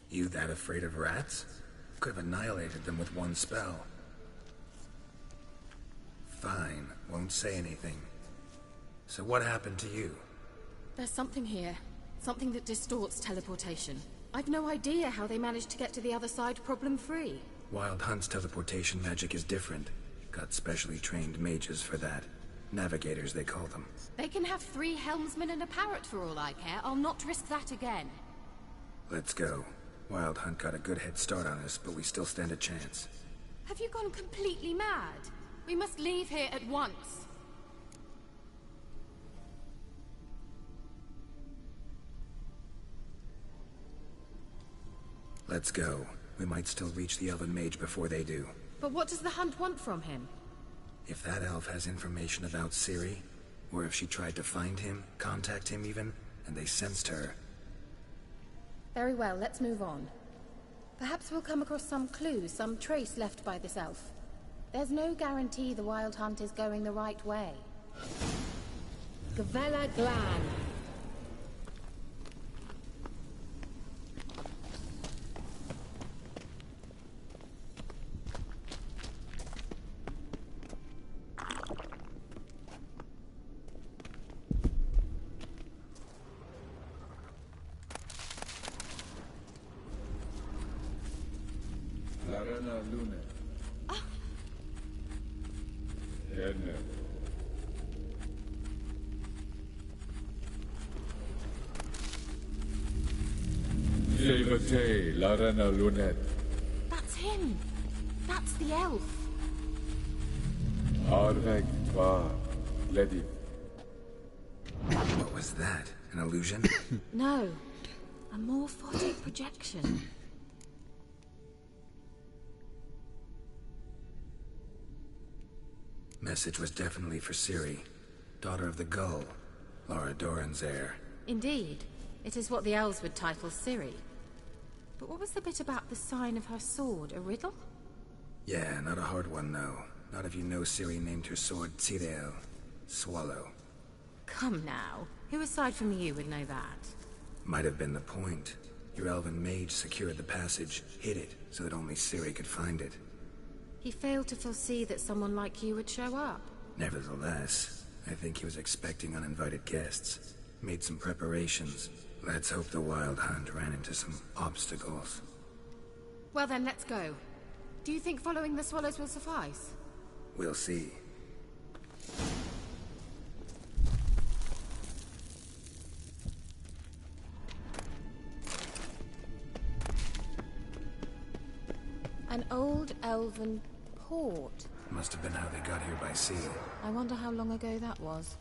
You that afraid of rats? Could have annihilated them with one spell. Fine, won't say anything. So what happened to you? There's something here. Something that distorts teleportation. I've no idea how they managed to get to the other side problem-free. Wild Hunt's teleportation magic is different. Got specially trained mages for that. Navigators, they call them. They can have 3 helmsmen and a parrot for all I care. I'll not risk that again. Let's go. Wild Hunt got a good head start on us, but we still stand a chance. Have you gone completely mad? We must leave here at once. Let's go. We might still reach the Elven Mage before they do. But what does the Hunt want from him? If that elf has information about Ciri, or if she tried to find him, contact him even, and they sensed her... Very well, let's move on. Perhaps we'll come across some clue, some trace left by this elf. There's no guarantee the Wild Hunt is going the right way. Gavella Glan. That's him! That's the elf! What was that? An illusion? No. A morphotic projection. Message was definitely for Ciri. Daughter of the Gull. Laura Doran's heir. Indeed. It is what the elves would title Ciri. But what was the bit about the sign of her sword? A riddle? Yeah, not a hard one, though. Not if you know Ciri named her sword Tyrell. Swallow. Come now. Who aside from you would know that? Might have been the point. Your elven mage secured the passage, hid it, so that only Ciri could find it. He failed to foresee that someone like you would show up. Nevertheless, I think he was expecting uninvited guests. Made some preparations. Let's hope the Wild Hunt ran into some obstacles. Well then, let's go. Do you think following the swallows will suffice? We'll see. An old elven port. Must have been how they got here by sea. I wonder how long ago that was.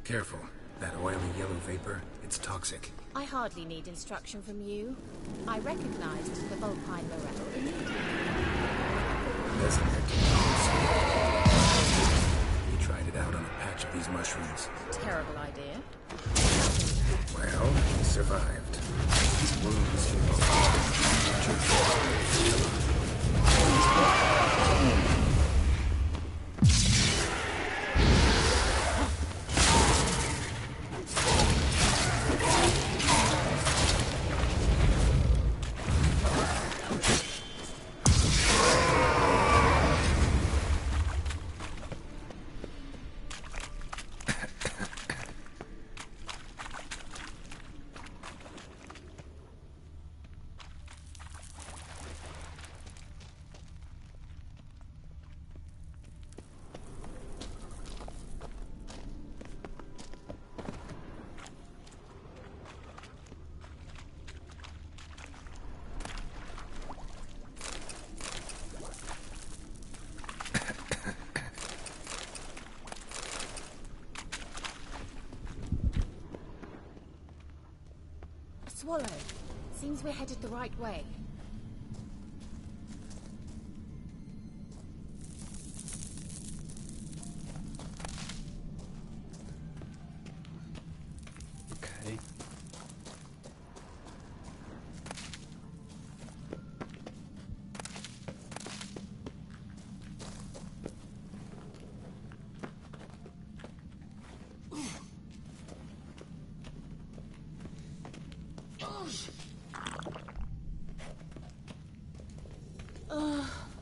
Careful. That oily yellow vapor, it's toxic. I hardly need instruction from you. I recognized the Vulpine Morel immediately. He tried it out on a patch of these mushrooms. Terrible idea. Well, he survived. His wounds healed. Swallow. Seems we're headed the right way. Okay.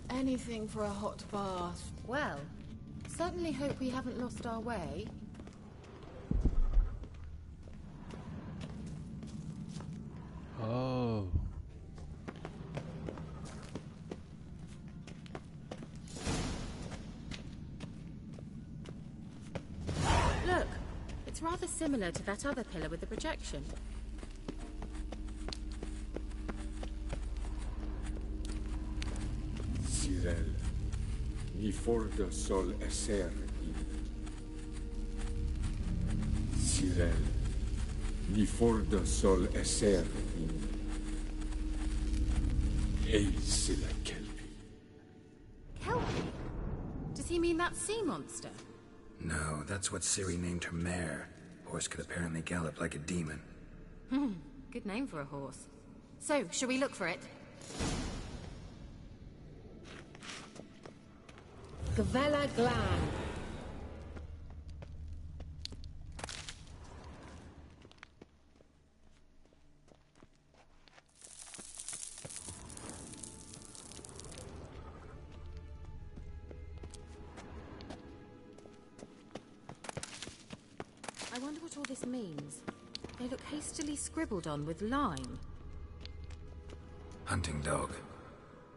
Anything for a hot bath. Well, certainly hope we haven't lost our way. Oh. Look, it's rather similar to that other pillar with the projection. Cyril, ni fordo sol esser in. Cyril, ni fordo sol esser in. Eis la Kelpie. Kelpie? Does he mean that sea monster? No, that's what Ciri named her mare. Horse could apparently gallop like a demon. Good name for a horse. So, shall we look for it? Gavella Glan. I wonder what all this means. They look hastily scribbled on with lime. Hunting dog.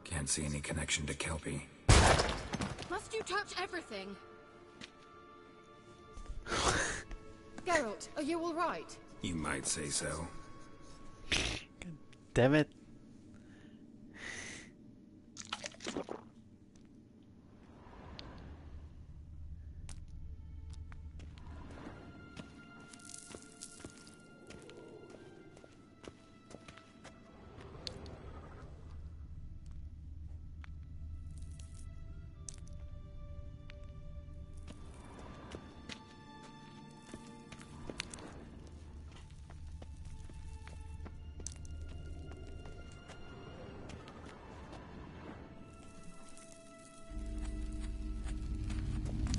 Can't see any connection to Kelpie. Must you touch everything? Geralt, are you all right? You might say so. Damn it.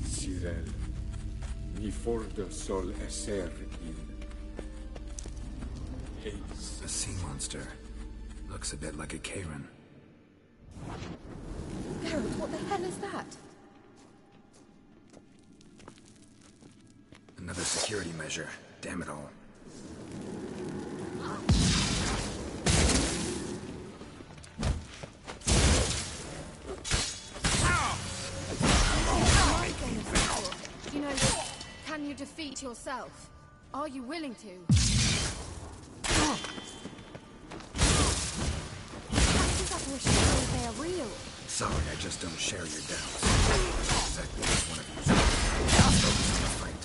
Cyril, ni fordo sol esser in. Eis. A sea monster. Looks a bit like a Karen. Geralt, what the hell is that? Another security measure. Damn it all. You know, can you defeat yourself? Are you willing to? How does that wish if they are real? Sorry, I just don't share your doubts. Exactly as one of you. Focus on the fight.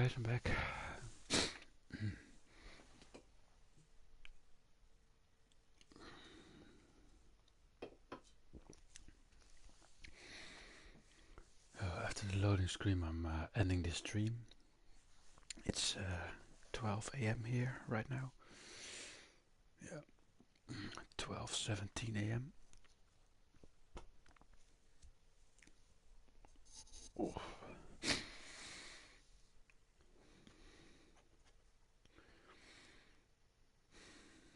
guys, I'm back. After the loading screen, I'm ending this stream. It's 12 a.m. here right now. Yeah, 12:17 a.m. Oh.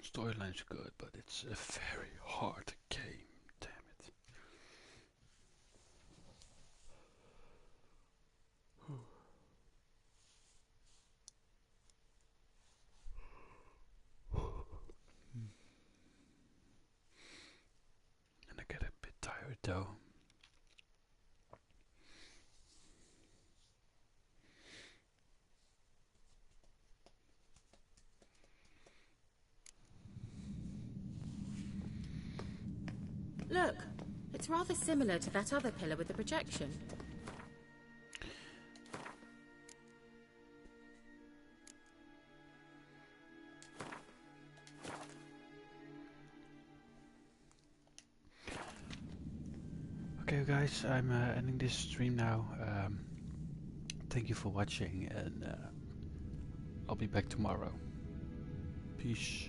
Storyline's good, but it's a very hard game. Damn it. And I get a bit tired though. Look, it's rather similar to that other pillar with the projection. Okay guys, I'm ending this stream now. Thank you for watching, and I'll be back tomorrow. Peace.